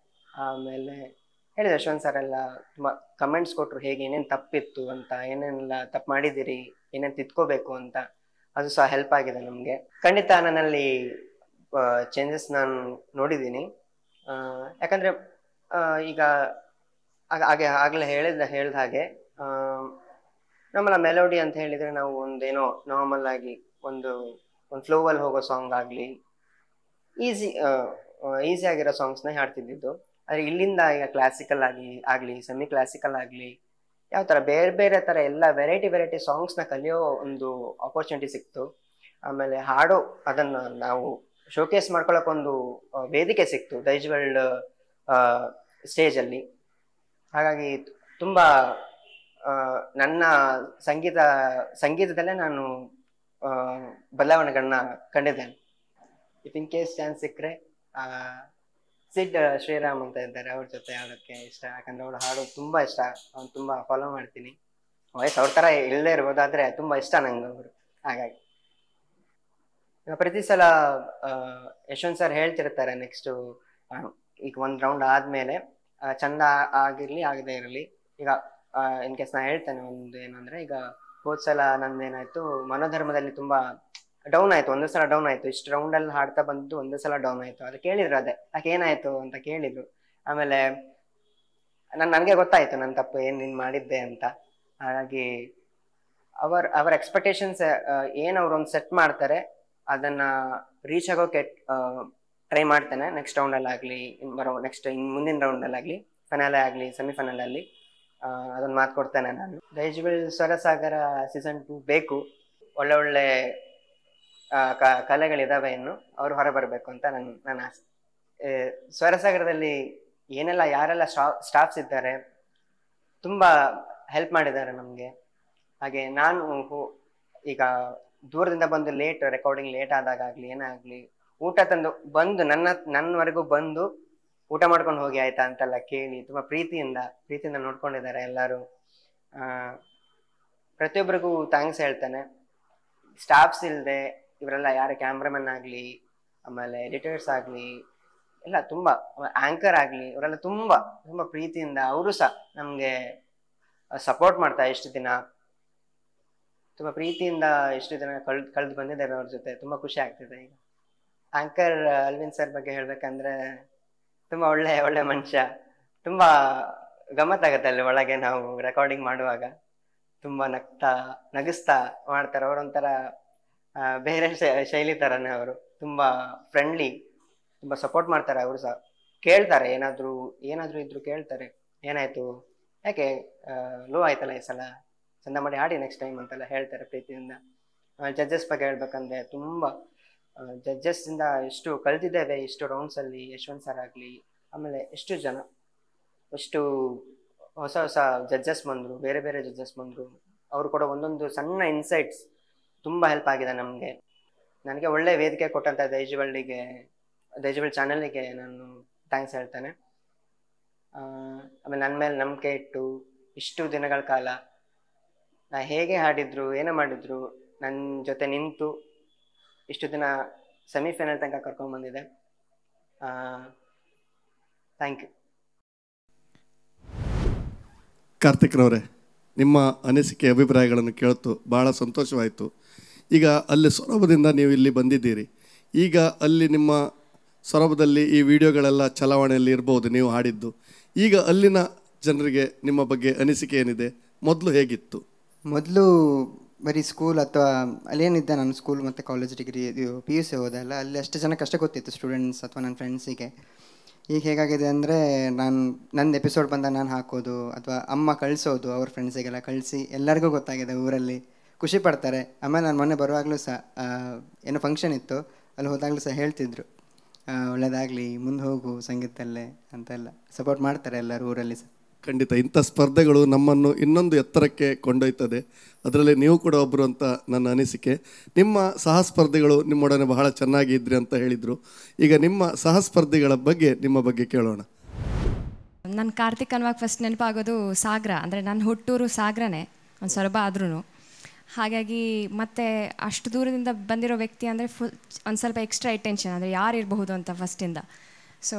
ಆಮೇಲೆ ಹೇಳಿದೆ ಯಶವಂತ್ ಸರ್ ಎಲ್ಲ ತುಂಬಾ ಕಮೆಂಟ್ಸ್ ಕೊಟ್ರು, ಹೇಗೆ ಏನೇನು ತಪ್ಪಿತ್ತು ಅಂತ, ಏನೇನೆಲ್ಲ ತಪ್ಪು ಮಾಡಿದಿರಿ, ಏನೇನು ತಿದ್ಕೋಬೇಕು ಅಂತ. ಅದು ಸಹ ಹೆಲ್ಪ್ ಆಗಿದೆ ನಮ್ಗೆ. ಖಂಡಿತ ನನ್ನಲ್ಲಿ ಚೇಂಜಸ್ ನಾನು ನೋಡಿದ್ದೀನಿ. ಯಾಕಂದ್ರೆ ಈಗ ಆಗ್ಲೇ ಹೇಳ್ದ ಹಾಗೆ ನಮ್ಮಲ್ಲ ಮೆಲೋಡಿ ಅಂತ ಹೇಳಿದ್ರೆ ನಾವು ಒಂದೇನೋ ನಾರ್ಮಲ್ ಆಗಿ ಒಂದು ಫ್ಲೋವಲ್ಲಿ ಹೋಗೋ ಸಾಂಗ್ ಆಗ್ಲಿ, ಈಸಿ ಆಗಿರೋ ಸಾಂಗ್ಸ್ನ ಹಾಡ್ತಿದ್ದು. ಆದ್ರೆ ಇಲ್ಲಿಂದ ಈಗ ಕ್ಲಾಸಿಕಲ್ ಆಗ್ಲಿ ಸೆಮಿ ಕ್ಲಾಸಿಕಲ್ ಆಗ್ಲಿ, ಯಾವ ತರ ಬೇರೆ ಬೇರೆ ತರ ಎಲ್ಲ ವೆರೈಟಿ ಸಾಂಗ್ಸ್ನ ಕಲಿಯೋ ಒಂದು ಆಪರ್ಚುನಿಟಿ ಸಿಕ್ತು. ಆಮೇಲೆ ಹಾಡೋ ಅದನ್ನ ನಾವು ಶೋಕೇಸ್ ಮಾಡ್ಕೊಳಕ್ ಒಂದು ವೇದಿಕೆ ಸಿಕ್ತು ದೈಜ್ ವರ್ಲ್ಡ್ ಸ್ಟೇಜ್ ಅಲ್ಲಿ. ಹಾಗಾಗಿ ತುಂಬಾ ನನ್ನ ಸಂಗೀತದಲ್ಲೇ ನಾನು ಬದಲಾವಣೆಗಳನ್ನ ಕಂಡಿದ್ದೇನೆ. ಇಫ್ ಇನ್ ಕೇಸ್ ಚಾನ್ಸ್ ಸಿಕ್ಕರೆ ಸಿಡ್ ಶ್ರೀರಾಮ್ ಅಂತ ಇದ್ದಾರೆ, ಅವ್ರ ಜೊತೆ ಹಾಡೋಕ್ಕೆ ಇಷ್ಟ. ಯಾಕಂದ್ರೆ ಅವ್ರು ಹಾಡೋದು ತುಂಬಾ ಇಷ್ಟ, ಅವ್ನು ತುಂಬಾ ಫಾಲೋ ಮಾಡ್ತೀನಿ. ವಯಸ್ಸು ಅವ್ರ ತರ ಇಲ್ಲದೆ ಇರ್ಬೋದಾದ್ರೆ ತುಂಬಾ ಇಷ್ಟ ನಂಗೆ ಅವರು. ಹಾಗಾಗಿ ಪ್ರತಿ ಸಲ ಯಶವಂತ್ ಸರ್ ಹೇಳ್ತಿರ್ತಾರೆ, ನೆಕ್ಸ್ಟ್ ಈಗ ಒಂದ್ ರೌಂಡ್ ಆದ್ಮೇಲೆ ಚಂದ ಆಗಿರ್ಲಿ ಆಗದೆ ಇರಲಿ. ಈಗ ಇನ್ ಕೇಸ್ ನಾ ಹೇಳ್ತೇನೆ ಒಂದು ಏನಂದ್ರೆ, ಈಗ ಹೋದ್ ಸಲ ನಂದೇನಾಯ್ತು, ಮನೋಧರ್ಮದಲ್ಲಿ ತುಂಬಾ ಡೌನ್ ಆಯ್ತು, ಒಂದೇ ಸಲ ಡೌನ್ ಆಯ್ತು. ಇಷ್ಟು ರೌಂಡ್ ಅಲ್ಲಿ ಹಾಡ್ತಾ ಬಂದು ಒಂದೇ ಸಲ ಡೌನ್ ಆಯ್ತು. ಅದು ಕೇಳಿದ್ರು, ಅದೇ ಯಾಕೆ ಏನಾಯ್ತು ಅಂತ ಕೇಳಿದ್ರು. ಆಮೇಲೆ ನನ್ಗೆ ಗೊತ್ತಾಯ್ತು ನನ್ನ ತಪ್ಪು ಏನ್ ನೀನ್ ಮಾಡಿದ್ದೆ ಅಂತ. ಹಾಗಾಗಿ ಅವರ ಎಕ್ಸ್ಪೆಕ್ಟೇಷನ್ಸ್ ಏನ್ ಅವ್ರು ಒಂದು ಸೆಟ್ ಮಾಡ್ತಾರೆ ಅದನ್ನ ರೀಚ್ ಆಗೋಕೆ ಟ್ರೈ ಮಾಡ್ತೇನೆ. ನೆಕ್ಸ್ಟ್ ರೌಂಡ್ ಅಲ್ಲಿ ಆಗ್ಲಿ, ಮುಂದಿನ ರೌಂಡ್ ಅಲ್ಲಿ ಆಗ್ಲಿ, ಫೈನಲ್ ಆಗ್ಲಿ, ಸೆಮಿಫೈನಲ್ ಅಲ್ಲಿ ಅದನ್ನ ಮಾತು ಕೊಡ್ತೇನೆ ನಾನು. ದೈಜ್ ವರ್ಲ್ಡ್ ಸ್ವರಸಾಗರ ಸೀಸನ್ 2 ಬೇಕು. ಒಳ್ಳೆ ಕಲೆಗಳಿದಾವೆ, ಇನ್ನು ಅವರು ಹೊರಬರ್ಬೇಕು ಅಂತ ನನ್ನ ಆಸೆ. ಸ್ವರಸಾಗರದಲ್ಲಿ ಯಾರೆಲ್ಲ ಸ್ಟಾಫ್ಸ್ ಇದ್ದಾರೆ ತುಂಬಾ ಹೆಲ್ಪ್ ಮಾಡಿದ್ದಾರೆ ನಮ್ಗೆ. ಹಾಗೆ ನಾನು ಈಗ ದೂರದಿಂದ ಬಂದು ರೆಕಾರ್ಡಿಂಗ್ ಲೇಟ್ ಆದಾಗಲಿ ಏನಾಗ್ಲಿ, ಊಟ ತಂದು ಬಂದು ನನ್ನವರೆಗೂ ಬಂದು ಊಟ ಮಾಡ್ಕೊಂಡು ಹೋಗಿ ಆಯ್ತಾ ಅಂತೆಲ್ಲ ಕೇಳಿ ತುಂಬಾ ಪ್ರೀತಿಯಿಂದ ನೋಡ್ಕೊಂಡಿದ್ದಾರೆ ಎಲ್ಲರೂ. ಪ್ರತಿಯೊಬ್ಬರಿಗೂ ಥ್ಯಾಂಕ್ಸ್ ಹೇಳ್ತೇನೆ. ಸ್ಟಾಫ್ಸ್ ಇಲ್ಲದೆ ಇವರೆಲ್ಲ ಯಾರು ಕ್ಯಾಮ್ರಾಮನ್ ಆಗ್ಲಿ, ಆಮೇಲೆ ಎಡಿಟರ್ಸ್ ಆಗ್ಲಿ, ಎಲ್ಲ ತುಂಬಾ ಆಂಕರ್ ಆಗ್ಲಿ, ಇವರೆಲ್ಲ ತುಂಬಾ ಪ್ರೀತಿಯಿಂದ ಅವರು ಸಹ ನಮ್ಗೆ ಸಪೋರ್ಟ್ ಮಾಡ್ತಾರೆ. ಇಷ್ಟು ದಿನ ತುಂಬಾ ಪ್ರೀತಿಯಿಂದ ಕಳೆದು ಬಂದಿದ್ದೇವೆ ಅವ್ರ ಜೊತೆ. ತುಂಬಾ ಖುಷಿ ಆಗ್ತಿದೆ. ಈಗ ಆಂಕರ್ ಅಲ್ವಿನ್ ಸರ್ ಬಗ್ಗೆ ಹೇಳ್ಬೇಕಂದ್ರೆ ತುಂಬಾ ಒಳ್ಳೆ ಮನುಷ್ಯ. ತುಂಬಾ ಗಮ್ಮತ್ತಾಗತ್ತೆ ಅಲ್ಲಿ ಒಳಗೆ ನಾವು ರೆಕಾರ್ಡಿಂಗ್ ಮಾಡುವಾಗ. ತುಂಬಾ ನಗಿಸ್ತಾ ಮಾಡ್ತಾರೆ. ಅವರೊಂಥರ ಬೇರೆ ಶೈಲಿ ತರನೇ ಅವರು. ತುಂಬಾ ಫ್ರೆಂಡ್ಲಿ, ತುಂಬಾ ಸಪೋರ್ಟ್ ಮಾಡ್ತಾರೆ. ಅವರು ಸಹ ಕೇಳ್ತಾರೆ, ಏನಾದ್ರು ಇದ್ರು ಕೇಳ್ತಾರೆ, ಏನಾಯ್ತು, ಯಾಕೆ ಲೋ ಆಯ್ತಲ್ಲ ಈ ಸಲ, ಚಂದ ಮಾಡಿ ಹಾಡಿ ನೆಕ್ಸ್ಟ್ ಟೈಮ್ ಅಂತೆಲ್ಲ ಹೇಳ್ತಾರೆ ಪ್ರೀತಿಯಿಂದ. ಜಡ್ಜಸ್ ಬಗ್ಗೆ ಹೇಳ್ಬೇಕಂದ್ರೆ ತುಂಬಾ ಜಡ್ಜಸ್ ಇಂದ ಎಷ್ಟು ಕಲ್ತಿದ್ದೇವೆ ಇಷ್ಟು ರೌಂಡ್ಸ್ ಅಲ್ಲಿ. ಯಶವಂತ್ ಸರ್ ಆಗ್ಲಿ, ಆಮೇಲೆ ಎಷ್ಟು ಹೊಸ ಜಡ್ಜಸ್ ಬಂದ್ರು, ಬೇರೆ ಜಡ್ಜಸ್ ಬಂದ್ರು. ಅವ್ರು ಕೂಡ ಒಂದೊಂದು ಸಣ್ಣ ಇನ್ಸೈಟ್ಸ್ ತುಂಬಾ ಹೆಲ್ಪ್ ಆಗಿದೆ ನಮ್ಗೆ. ನನಗೆ ಒಳ್ಳೆ ವೇದಿಕೆ ಕೊಟ್ಟಂತ ದೈಜ್ ವರ್ಲ್ಡ್ ಚಾನೆಲ್ಗೆ ನಾನು ಥ್ಯಾಂಕ್ಸ್ ಹೇಳ್ತೇನೆ. ಆಮೇಲೆ ನನ್ನ ಮೇಲೆ ನಂಬಿಕೆ ಇಟ್ಟು ಇಷ್ಟು ದಿನಗಳ ಕಾಲ ನಾ ಹೇಗೆ ಹಾಡಿದ್ರು ಏನೇ ಮಾಡಿದ್ರು ನನ್ನ ಜೊತೆ ನಿಂತು ಇಷ್ಟು ದಿನ ಸೆಮಿಫೈನಲ್ ತನಕ ಕರ್ಕೊಂಡ್ ಬಂದಿದೆ. Thank you. ಕಾರ್ತಿಕ್ ರವರೇ, ನಿಮ್ಮ ಅನಿಸಿಕೆ ಅಭಿಪ್ರಾಯಗಳನ್ನು ಕೇಳ್ತು ಭಾಳ ಸಂತೋಷವಾಯಿತು. ಈಗ ಅಲ್ಲಿ ಸೊರಬದಿಂದ ನೀವು ಇಲ್ಲಿ ಬಂದಿದ್ದೀರಿ. ಈಗ ಅಲ್ಲಿ ನಿಮ್ಮ ಸೊರಬದಲ್ಲಿ ಈ ವಿಡಿಯೋಗಳೆಲ್ಲ ಚಲಾವಣೆಯಲ್ಲಿ ಇರ್ಬೋದು ನೀವು ಹಾಡಿದ್ದು. ಈಗ ಅಲ್ಲಿನ ಜನರಿಗೆ ನಿಮ್ಮ ಬಗ್ಗೆ ಅನಿಸಿಕೆ ಏನಿದೆ? ಮೊದಲು ಹೇಗಿತ್ತು? ಮೊದಲು ಬರೀ ಸ್ಕೂಲ್ ಅಥವಾ ಅಲ್ಲೇನಿದ್ದೆ ನಾನು ಸ್ಕೂಲ್ ಮತ್ತು ಕಾಲೇಜ್ ಡಿಗ್ರಿ ಇದು PUC ಹೋದಲ್ಲ, ಅಲ್ಲಿ ಅಷ್ಟು ಜನಕ್ಕೆ ಅಷ್ಟೇ ಗೊತ್ತಿತ್ತು ಸ್ಟೂಡೆಂಟ್ಸ್ ಅಥವಾ ನನ್ನ ಫ್ರೆಂಡ್ಸಿಗೆ. ಈಗ ಹೇಗಾಗಿದೆ ಅಂದರೆ ನಂದು ಎಪಿಸೋಡ್ ಬಂದಾಗ ನಾನು ಹಾಕೋದು ಅಥವಾ ಅಮ್ಮ ಕಳಿಸೋದು ಅವ್ರ ಫ್ರೆಂಡ್ಸಿಗೆಲ್ಲ ಕಳಿಸಿ ಎಲ್ಲರಿಗೂ ಗೊತ್ತಾಗಿದೆ, ಊರಲ್ಲಿ ಖುಷಿ ಪಡ್ತಾರೆ. ಆಮೇಲೆ ನಾನು ಮೊನ್ನೆ ಬರುವಾಗಲೂ ಸಹ ಏನೋ ಫಂಕ್ಷನ್ ಇತ್ತು, ಅಲ್ಲಿ ಹೋದಾಗಲೂ ಸಹ ಹೇಳ್ತಿದ್ರು ಒಳ್ಳೆಯದಾಗಲಿ, ಮುಂದೆ ಹೋಗು ಸಂಗೀತದಲ್ಲೇ ಅಂತೆಲ್ಲ ಸಪೋರ್ಟ್ ಮಾಡ್ತಾರೆ ಎಲ್ಲರೂ ಊರಲ್ಲಿ ಸಹ. ಖಂಡಿತ ಇಂಥ ಸ್ಪರ್ಧೆಗಳು ನಮ್ಮನ್ನು ಇನ್ನೊಂದು ಎತ್ತರಕ್ಕೆ ಕೊಂಡೊಯ್ತದೆ. ಅದರಲ್ಲಿ ನೀವು ಕೂಡ ಒಬ್ಬರು ಅಂತ ನನ್ನ ಅನಿಸಿಕೆ. ನಿಮ್ಮ ಸಹಸ್ಪರ್ಧಿಗಳು ನಿಮ್ಮೊಡನೆ ಬಹಳ ಚೆನ್ನಾಗಿ ಇದ್ರಿ ಅಂತ ಹೇಳಿದರು. ಈಗ ನಿಮ್ಮ ಸಹಸ್ಪರ್ಧಿಗಳ ಬಗ್ಗೆ ನಿಮ್ಮ ಬಗ್ಗೆ ಕೇಳೋಣ. ನನ್ನ ಕಾರ್ತಿಕ್ ಅನ್ನುವಾಗ ಫಸ್ಟ್ ನೆನಪಾಗೋದು ಸಾಗರ. ಅಂದರೆ ನನ್ನ ಹುಟ್ಟೂರು ಸಾಗರನೇ, ಒಂದು ಸೊರಬ ಆದ್ರೂ. ಹಾಗಾಗಿ ಮತ್ತೆ ಅಷ್ಟು ದೂರದಿಂದ ಬಂದಿರೋ ವ್ಯಕ್ತಿ ಅಂದರೆ ಒಂದು ಸ್ವಲ್ಪ ಎಕ್ಸ್ಟ್ರಾ ಅಟೆನ್ಷನ್, ಅಂದರೆ ಯಾರು ಇರಬಹುದು ಅಂತ ಫಸ್ಟಿಂದ. ಸೊ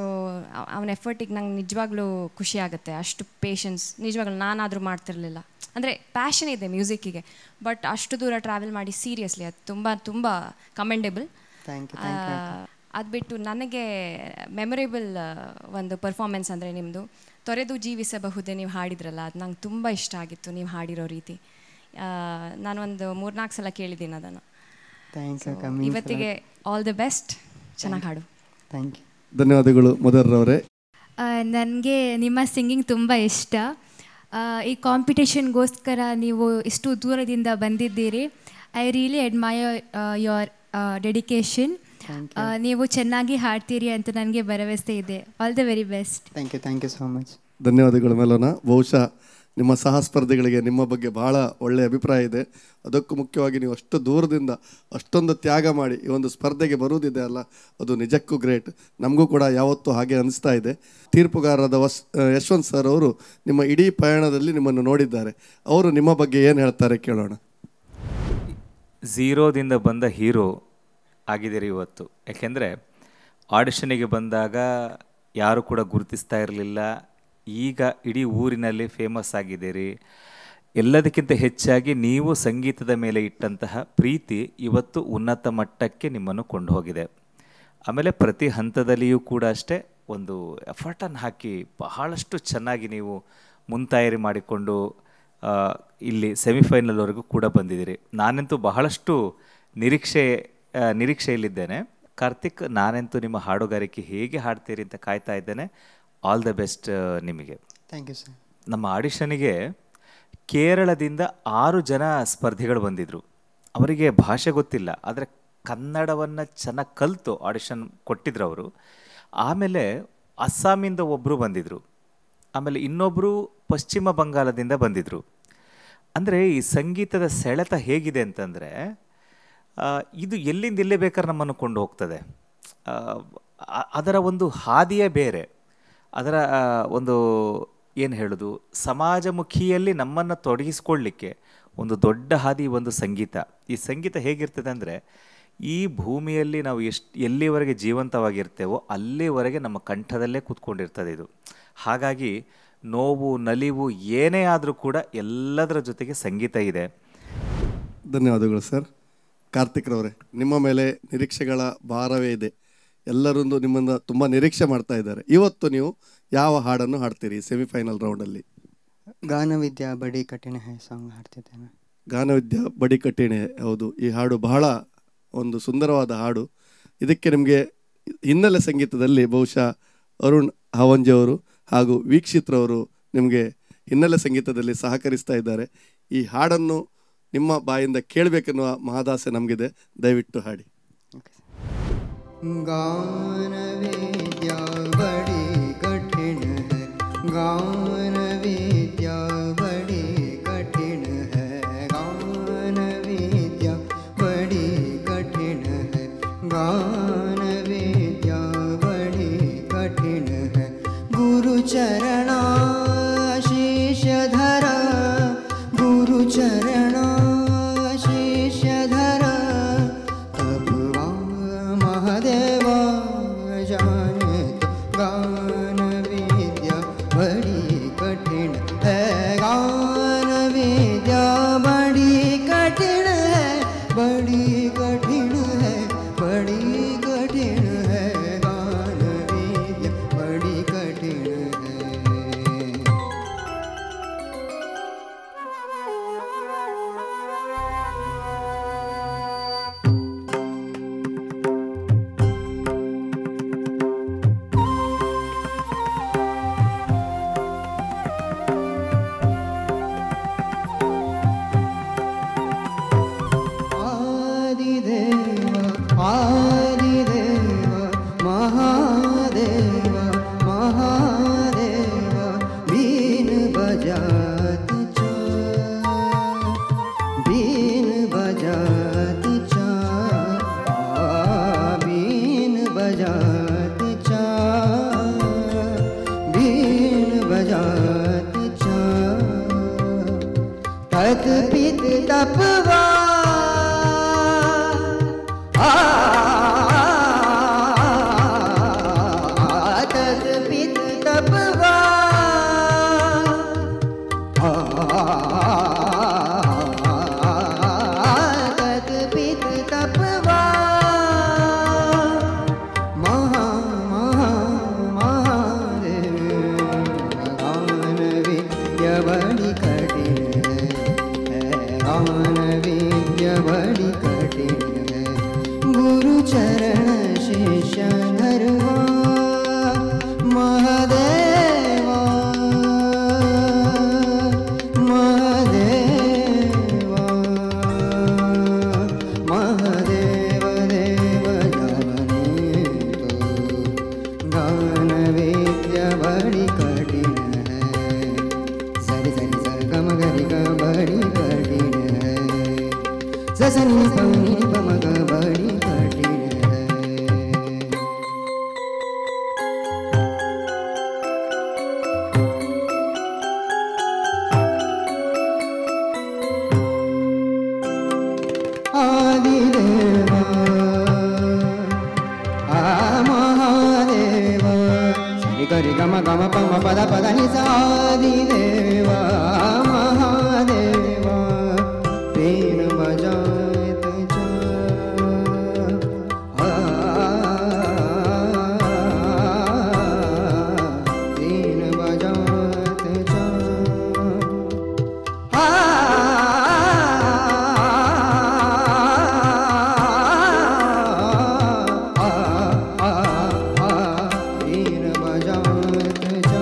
ಅವನ ಎಫರ್ಟಿಗೆ ನಂಗೆ ನಿಜವಾಗ್ಲೂ ಖುಷಿ ಆಗುತ್ತೆ. ಅಷ್ಟು ಪೇಷನ್ಸ್ ನಿಜವಾಗ್ಲೂ ನಾನಾದರೂ ಮಾಡ್ತಿರಲಿಲ್ಲ. ಅಂದರೆ ಪ್ಯಾಷನ್ ಇದೆ ಮ್ಯೂಸಿಕ್ಕಿಗೆ, ಬಟ್ ಅಷ್ಟು ದೂರ ಟ್ರಾವೆಲ್ ಮಾಡಿ ಸೀರಿಯಸ್ಲಿ ಅದು ತುಂಬ ತುಂಬ ಕಮೆಂಡೇಬಲ್. ಅದು ಬಿಟ್ಟು ನನಗೆ ಮೆಮೊರೇಬಲ್ ಒಂದು ಪರ್ಫಾರ್ಮೆನ್ಸ್ ಅಂದರೆ ನಿಮ್ಮದು ತೊರೆದು ಜೀವಿಸಬಹುದೇ ನೀವು ಹಾಡಿದ್ರಲ್ಲ, ಅದು ನಂಗೆ ತುಂಬ ಇಷ್ಟ ಆಗಿತ್ತು ನೀವು ಹಾಡಿರೋ ರೀತಿ. ನಾನು ಒಂದು 3-4 ಸಲ ಕೇಳಿದ್ದೀನಿ ಅದನ್ನು. ಇವತ್ತಿಗೆ ಆಲ್ ದಿ ಬೆಸ್ಟ್, ಚೆನ್ನಾಗಿ ಹಾಡು. Thank you. ಧನ್ಯವಾದಗಳು ಮದರ್ರವರೇ. ನನಗೆ ನಿಮ್ಮ ಸಿಂಗಿಂಗ್ ತುಂಬ ಇಷ್ಟ. ಈ ಕಾಂಪಿಟೇಷನ್ಗೋಸ್ಕರ ನೀವು ಇಷ್ಟು ದೂರದಿಂದ ಬಂದಿದ್ದೀರಿ. I really admire your dedication. ನೀವು ಚೆನ್ನಾಗಿ ಹಾಡ್ತೀರಿ ಅಂತ ನನಗೆ ಭರವಸೆ ಇದೆ. All the very best. Thank you so much. ಧನ್ಯವಾದಗಳು ಮೆಲೋನಾ. ಬಹುಶಃ ನಿಮ್ಮ ಸಹಸ್ಪರ್ಧಿಗಳಿಗೆ ನಿಮ್ಮ ಬಗ್ಗೆ ಬಹಳ ಒಳ್ಳೆಯ ಅಭಿಪ್ರಾಯ ಇದೆ. ಅದಕ್ಕೂ ಮುಖ್ಯವಾಗಿ ನೀವು ಅಷ್ಟು ದೂರದಿಂದ ಅಷ್ಟೊಂದು ತ್ಯಾಗ ಮಾಡಿ ಈ ಒಂದು ಸ್ಪರ್ಧೆಗೆ ಬರುವುದಿದೆ ಅಲ್ಲ, ಅದು ನಿಜಕ್ಕೂ ಗ್ರೇಟ್. ನಮಗೂ ಕೂಡ ಯಾವತ್ತೂ ಹಾಗೆ ಅನಿಸ್ತಾ ಇದೆ. ತೀರ್ಪುಗಾರರಾದ ಯಶವಂತ್ ಸರ್ ಅವರು ನಿಮ್ಮ ಇಡೀ ಪಯಣದಲ್ಲಿ ನಿಮ್ಮನ್ನು ನೋಡಿದ್ದಾರೆ. ಅವರು ನಿಮ್ಮ ಬಗ್ಗೆ ಏನು ಹೇಳ್ತಾರೆ ಕೇಳೋಣ. ಝೀರೋದಿಂದ ಬಂದ ಹೀರೋ ಆಗಿದ್ದೀರಿ ಇವತ್ತು. ಯಾಕೆಂದರೆ ಆಡಿಷನಿಗೆ ಬಂದಾಗ ಯಾರು ಕೂಡ ಗುರುತಿಸ್ತಾ ಇರಲಿಲ್ಲ. ಈಗ ಇಡೀ ಊರಿನಲ್ಲಿ ಫೇಮಸ್ ಆಗಿದ್ದೀರಿ. ಎಲ್ಲದಕ್ಕಿಂತ ಹೆಚ್ಚಾಗಿ ನೀವು ಸಂಗೀತದ ಮೇಲೆ ಇಟ್ಟಂತಹ ಪ್ರೀತಿ ಇವತ್ತು ಉನ್ನತ ಮಟ್ಟಕ್ಕೆ ನಿಮ್ಮನ್ನು ಕೊಂಡು ಹೋಗಿದೆ. ಆಮೇಲೆ ಪ್ರತಿ ಹಂತದಲ್ಲಿಯೂ ಕೂಡ ಅಷ್ಟೇ ಒಂದು ಎಫರ್ಟನ್ನು ಹಾಕಿ ಬಹಳಷ್ಟು ಚೆನ್ನಾಗಿ ನೀವು ಮುಂತಾಯರಿ ಮಾಡಿಕೊಂಡು ಇಲ್ಲಿ ಸೆಮಿಫೈನಲ್ವರೆಗೂ ಕೂಡ ಬಂದಿದ್ದೀರಿ. ನಾನಂತೂ ಬಹಳಷ್ಟು ನಿರೀಕ್ಷೆಯಲ್ಲಿದ್ದೇನೆ. ಕಾರ್ತಿಕ್, ನಾನಂತೂ ನಿಮ್ಮ ಹಾಡುಗಾರಿಕೆ ಹೇಗೆ ಹಾಡ್ತೀರಿ ಅಂತ ಕಾಯ್ತಾ ಇದ್ದೇನೆ. ಆಲ್ ದ ಬೆಸ್ಟ್ ನಿಮಗೆ. Thank you sir. ನಮ್ಮ ಆಡಿಷನಿಗೆ ಕೇರಳದಿಂದ 6 ಜನ ಸ್ಪರ್ಧಿಗಳು ಬಂದಿದ್ದರು. ಅವರಿಗೆ ಭಾಷೆ ಗೊತ್ತಿಲ್ಲ, ಆದರೆ ಕನ್ನಡವನ್ನು ಚೆನ್ನಾಗಿ ಕಲಿತು ಆಡಿಷನ್ ಕೊಟ್ಟಿದ್ರು ಅವರು. ಆಮೇಲೆ ಅಸ್ಸಾಮಿಂದ ಒಬ್ಬರು ಬಂದಿದ್ದರು. ಆಮೇಲೆ ಇನ್ನೊಬ್ಬರು ಪಶ್ಚಿಮ ಬಂಗಾಳದಿಂದ ಬಂದಿದ್ದರು. ಅಂದರೆ ಈ ಸಂಗೀತದ ಸೆಳೆತ ಹೇಗಿದೆ ಅಂತಂದರೆ ಇದು ಎಲ್ಲಿಂದ ಎಲ್ಲೇ ಬೇಕಾದ್ರೆ ನಮ್ಮನ್ನು ಕೊಂಡು ಹೋಗ್ತದೆ. ಅದರ ಒಂದು ಹಾದಿಯೇ ಬೇರೆ. ಅದರ ಒಂದು ಏನು ಹೇಳೋದು, ಸಮಾಜಮುಖಿಯಲ್ಲಿ ನಮ್ಮನ್ನು ತೊಡಗಿಸ್ಕೊಳ್ಳಿಕ್ಕೆ ಒಂದು ದೊಡ್ಡ ಹಾದಿ ಒಂದು ಸಂಗೀತ. ಈ ಸಂಗೀತ ಹೇಗಿರ್ತದೆ ಅಂದರೆ ಈ ಭೂಮಿಯಲ್ಲಿ ನಾವು ಎಲ್ಲಿವರೆಗೆ ಜೀವಂತವಾಗಿರ್ತೇವೋ ಅಲ್ಲಿವರೆಗೆ ನಮ್ಮ ಕಂಠದಲ್ಲೇ ಕೂತ್ಕೊಂಡಿರ್ತದೆ ಇದು. ಹಾಗಾಗಿ ನೋವು ನಲಿವು ಏನೇ ಆದರೂ ಕೂಡ ಎಲ್ಲದರ ಜೊತೆಗೆ ಸಂಗೀತ ಇದೆ. ಧನ್ಯವಾದಗಳು ಸರ್. ಕಾರ್ತಿಕ್ ರವರೇ, ನಿಮ್ಮ ಮೇಲೆ ನಿರೀಕ್ಷೆಗಳ ಭಾರವೇ ಇದೆ. ಎಲ್ಲರೂ ನಿಮ್ಮನ್ನು ತುಂಬ ನಿರೀಕ್ಷೆ ಮಾಡ್ತಾ ಇದ್ದಾರೆ. ಇವತ್ತು ನೀವು ಯಾವ ಹಾಡನ್ನು ಹಾಡ್ತೀರಿ ಸೆಮಿಫೈನಲ್ ರೌಂಡಲ್ಲಿ? ಗಾನವಿದ್ಯಾ ಬಡಿ ಕಠಿಣ ಹೈ ಸಾಂಗ್ ಹಾಡ್ತಿದ್ದೇನೆ. ಗಾನವಿದ್ಯಾ ಬಡಿ ಕಠಿಣ, ಹೌದು. ಈ ಹಾಡು ಬಹಳ ಒಂದು ಸುಂದರವಾದ ಹಾಡು. ಇದಕ್ಕೆ ನಿಮಗೆ ಹಿನ್ನೆಲೆ ಸಂಗೀತದಲ್ಲಿ ಬಹುಶಃ ಅರುಣ್ ಹವಂಜಿ ಅವರು ಹಾಗೂ ವೀಕ್ಷಿತ್ರವರು ನಿಮಗೆ ಹಿನ್ನೆಲೆ ಸಂಗೀತದಲ್ಲಿ ಸಹಕರಿಸ್ತಾ ಇದ್ದಾರೆ. ಈ ಹಾಡನ್ನು ನಿಮ್ಮ ಬಾಯಿಂದ ಕೇಳಬೇಕೆನ್ನುವ ಮಹದಾಸೆ ನಮಗಿದೆ. ದಯವಿಟ್ಟು ಹಾಡಿ. ಗಾನವಿದ್ಯಾ ಬಡಿ ಕಠಿಣ ಹೈ, ಗಾನವಿದ್ಯಾ ಬಡಿ ಕಠಿಣ ಹೈ, ಗಾನವಿದ್ಯಾ ಬಡಿ ಕಠಿಣ ಹೈ, ಗಾನವಿದ್ಯಾ ಬಡಿ ಕಠಿಣ ಹೈ. ಗುರು ಚರಣ ಶೀಶ ಧರ, ಗುರು ಚರಣ ಶೀಶ ಧರ, महादेवा जाने तो गान विद्या बड़ी कठिन है, गान विद्या बड़ी कठिन है, बड़ी कठिन है, बड़ी कठिन है, गान विद्या बड़ी कठिन है. तत पित तपवा तत पित तपवा तत पित तपवा महा महा महादेव गान विद्या बड़ी कठिन है गान विद्या बड़ी कठिन है गुरु चरण शिष्य धरवा महादेवा महादेवा महादेव देव जाने तो गान विद्या बड़ी कठिन है सरि सरि स गम गरि ग बड़ी कठिन है स सनि प नि प म ग बड़ी कठिन है आदिदेवा महादेवा सरि गरि गम गम प म पद पद नि सा आदिदेवा महादेवा पेन बजायत जा पेन बजायत जा पेन बजायत जा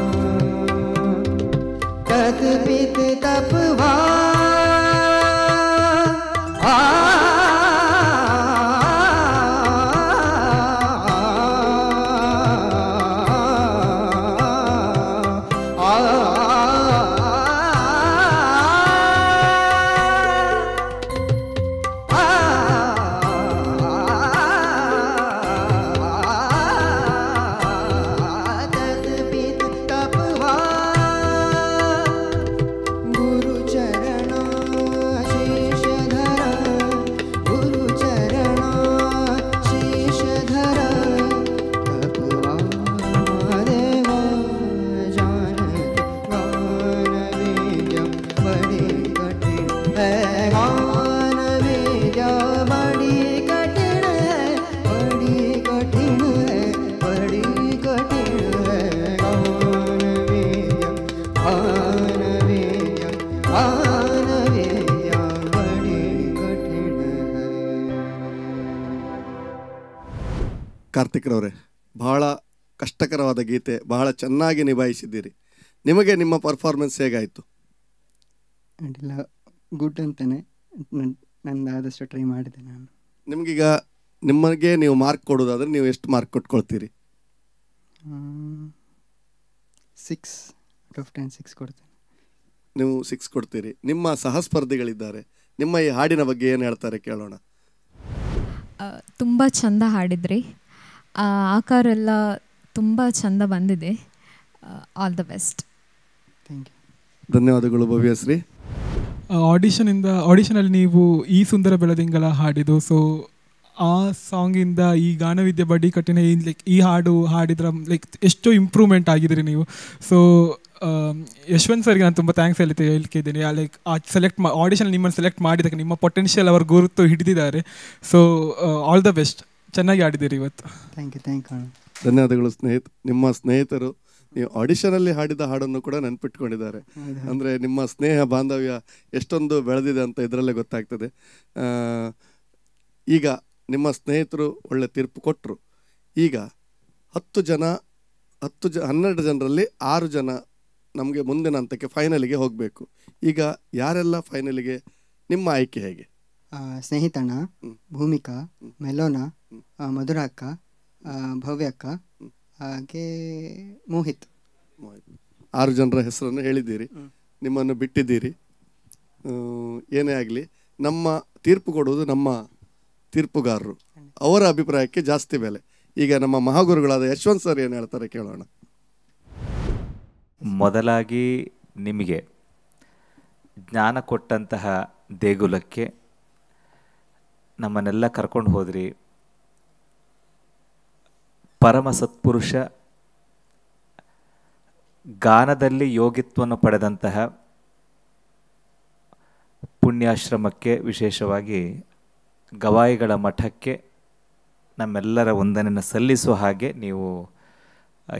तत पित तपवा तत पित तपवा गुरु चरण शेष धर गुरु चरण शेष धर तपवा महादेवा जानत गान विद्या बड़ी कठिन है गान विद्या बड़ी कठिन है बड़ी कठिन है बड़ी कठिन है गान विद्या बड़ी कठिन है ಕಾರ್ತಿಕ್ರವರೇ, ಬಹಳ ಕಷ್ಟಕರವಾದ ಗೀತೆ ಬಹಳ ಚೆನ್ನಾಗಿ ನಿಭಾಯಿಸಿದ್ದೀರಿ. ನಿಮಗೆ ನಿಮ್ಮ ಪರ್ಫಾರ್ಮೆನ್ಸ್ ಹೇಗಾಯಿತು? ಅಡ್ಡಿಲ್ಲ, ಗುಡ್ ಅಂತಾನೆ ನಂದಾದಷ್ಟು ಟ್ರೈ ಮಾಡಿದೆ ನಾನು. ನಿಮಗೀಗ ನಿಮಗೆ ನೀವು ಮಾರ್ಕ್ ಕೊಡೋದಾದ್ರೆ ನೀವು ಎಷ್ಟು ಮಾರ್ಕ್ ಕೊಟ್ಕೊಳ್ತೀರಿ? 6/10 ಕೊಡ್ತೇನೆ. ನೀವು 6 ಕೊಡ್ತೀರಿ. ನಿಮ್ಮ ಸಹಸ್ಪರ್ಧಿಗಳಿದ್ದಾರೆ, ನಿಮ್ಮ ಈ ಹಾಡಿನ ಬಗ್ಗೆ ಏನು ಹೇಳ್ತಾರೆ ಕೇಳೋಣ. ತುಂಬ ಚಂದ ಹಾಡಿದ್ರಿ, ಆಕಾರ ಎಲ್ಲ ತುಂಬ ಚಂದ ಬಂದಿದೆ. All the best. Thank you. ಧನ್ಯವಾದಗಳು ಭವ್ಯಶ್ರೀ. ಆಡಿಷನಲ್ಲಿ ನೀವು ಈ ಸುಂದರ ಬೆಳದಿಂಗಳ ಹಾಡಿದ್ದು, ಸೊ ಆ ಸಾಂಗಿಂದ ಈ ಗಾನವಿದ್ಯೆ ಬಡಿ ಕಠಿಣ ಈ ಹಾಡು ಹಾಡಿದ್ರೆ ಎಷ್ಟೋ ಇಂಪ್ರೂವ್ಮೆಂಟ್ ಆಗಿದ್ದೀರಿ ನೀವು. ಸೊ ಯಶವಂತ್ ಸರ್ಗೆ ನಾನು ತುಂಬ ಥ್ಯಾಂಕ್ಸ್ ಹೇಳ್ತಿದ್ದೀನಿ. ಆ ಆಡಿಷನ್ ನಿಮ್ಮನ್ನು ಸೆಲೆಕ್ಟ್ ಮಾಡಿದ್ದಕ್ಕೆ ನಿಮ್ಮ ಪೊಟೆನ್ಷಿಯಲ್ ಅವರು ಗುರುತು ಹಿಡಿದಿದ್ದಾರೆ. ಸೊ ಆಲ್ ದ ಬೆಸ್ಟ್, ಚೆನ್ನಾಗಿ ಆಡಿದ್ದೀರಿ ಇವತ್ತು. Thank you. ಧನ್ಯವಾದಗಳು ನಿಮ್ಮ ಸ್ನೇಹಿತರು ನೀವು ಆಡಿಷನಲ್ಲಿ ಹಾಡಿದ ಹಾಡನ್ನು ಕೂಡ ನೆನಪಿಟ್ಕೊಂಡಿದ್ದಾರೆ. ಅಂದರೆ ನಿಮ್ಮ ಸ್ನೇಹ ಬಾಂಧವ್ಯ ಎಷ್ಟೊಂದು ಬೆಳೆದಿದೆ ಅಂತ ಇದರಲ್ಲೇ ಗೊತ್ತಾಗ್ತದೆ. ಈಗ ನಿಮ್ಮ ಸ್ನೇಹಿತರು ಒಳ್ಳೆ ತೀರ್ಪು ಕೊಟ್ಟರು. ಈಗ 12 ಜನರಲ್ಲಿ 6 ಜನ ನಮಗೆ ಮುಂದಿನ ಹಂತಕ್ಕೆ ಫೈನಲಿಗೆ ಹೋಗಬೇಕು. ಈಗ ಯಾರೆಲ್ಲ ಫೈನಲಿಗೆ, ನಿಮ್ಮ ಆಯ್ಕೆ ಹೇಗೆ? ಸ್ನೇಹಿತಣ್ಣ, ಭೂಮಿಕಾ, ಮೆಲೋನಾ, ಮಧುರಕ್ಕ, ಭವ್ಯಕ್ಕ, ಹಾಗೆ ಮೋಹಿತ್. 6 ಜನರ ಹೆಸರನ್ನು ಹೇಳಿದ್ದೀರಿ, ನಿಮ್ಮನ್ನು ಬಿಟ್ಟಿದ್ದೀರಿ. ಏನೇ ಆಗಲಿ, ನಮ್ಮ ತೀರ್ಪು ಕೊಡುವುದು ನಮ್ಮ ತೀರ್ಪುಗಾರರು, ಅವರ ಅಭಿಪ್ರಾಯಕ್ಕೆ ಜಾಸ್ತಿ ಬೆಲೆ. ಈಗ ನಮ್ಮ ಮಹಾಗುರುಗಳಾದ ಯಶವಂತ್ ಸರ್ ಏನು ಹೇಳ್ತಾರೆ ಕೇಳೋಣ. ಮೊದಲಾಗಿ ನಿಮಗೆ ಜ್ಞಾನ ಕೊಟ್ಟಂತಹ ದೇಗುಲಕ್ಕೆ ನಮ್ಮನ್ನೆಲ್ಲ ಕರ್ಕೊಂಡು ಹೋದ್ರಿ. ಪರಮ ಸತ್ಪುರುಷ, ಗಾನದಲ್ಲಿ ಯೋಗಿತ್ವವನ್ನು ಪಡೆದಂತಹ ಪುಣ್ಯಾಶ್ರಮಕ್ಕೆ, ವಿಶೇಷವಾಗಿ ಗವಾಯಿಗಳ ಮಠಕ್ಕೆ ನಮ್ಮೆಲ್ಲರ ವಂದನೆಯನ್ನು ಸಲ್ಲಿಸುವ ಹಾಗೆ ನೀವು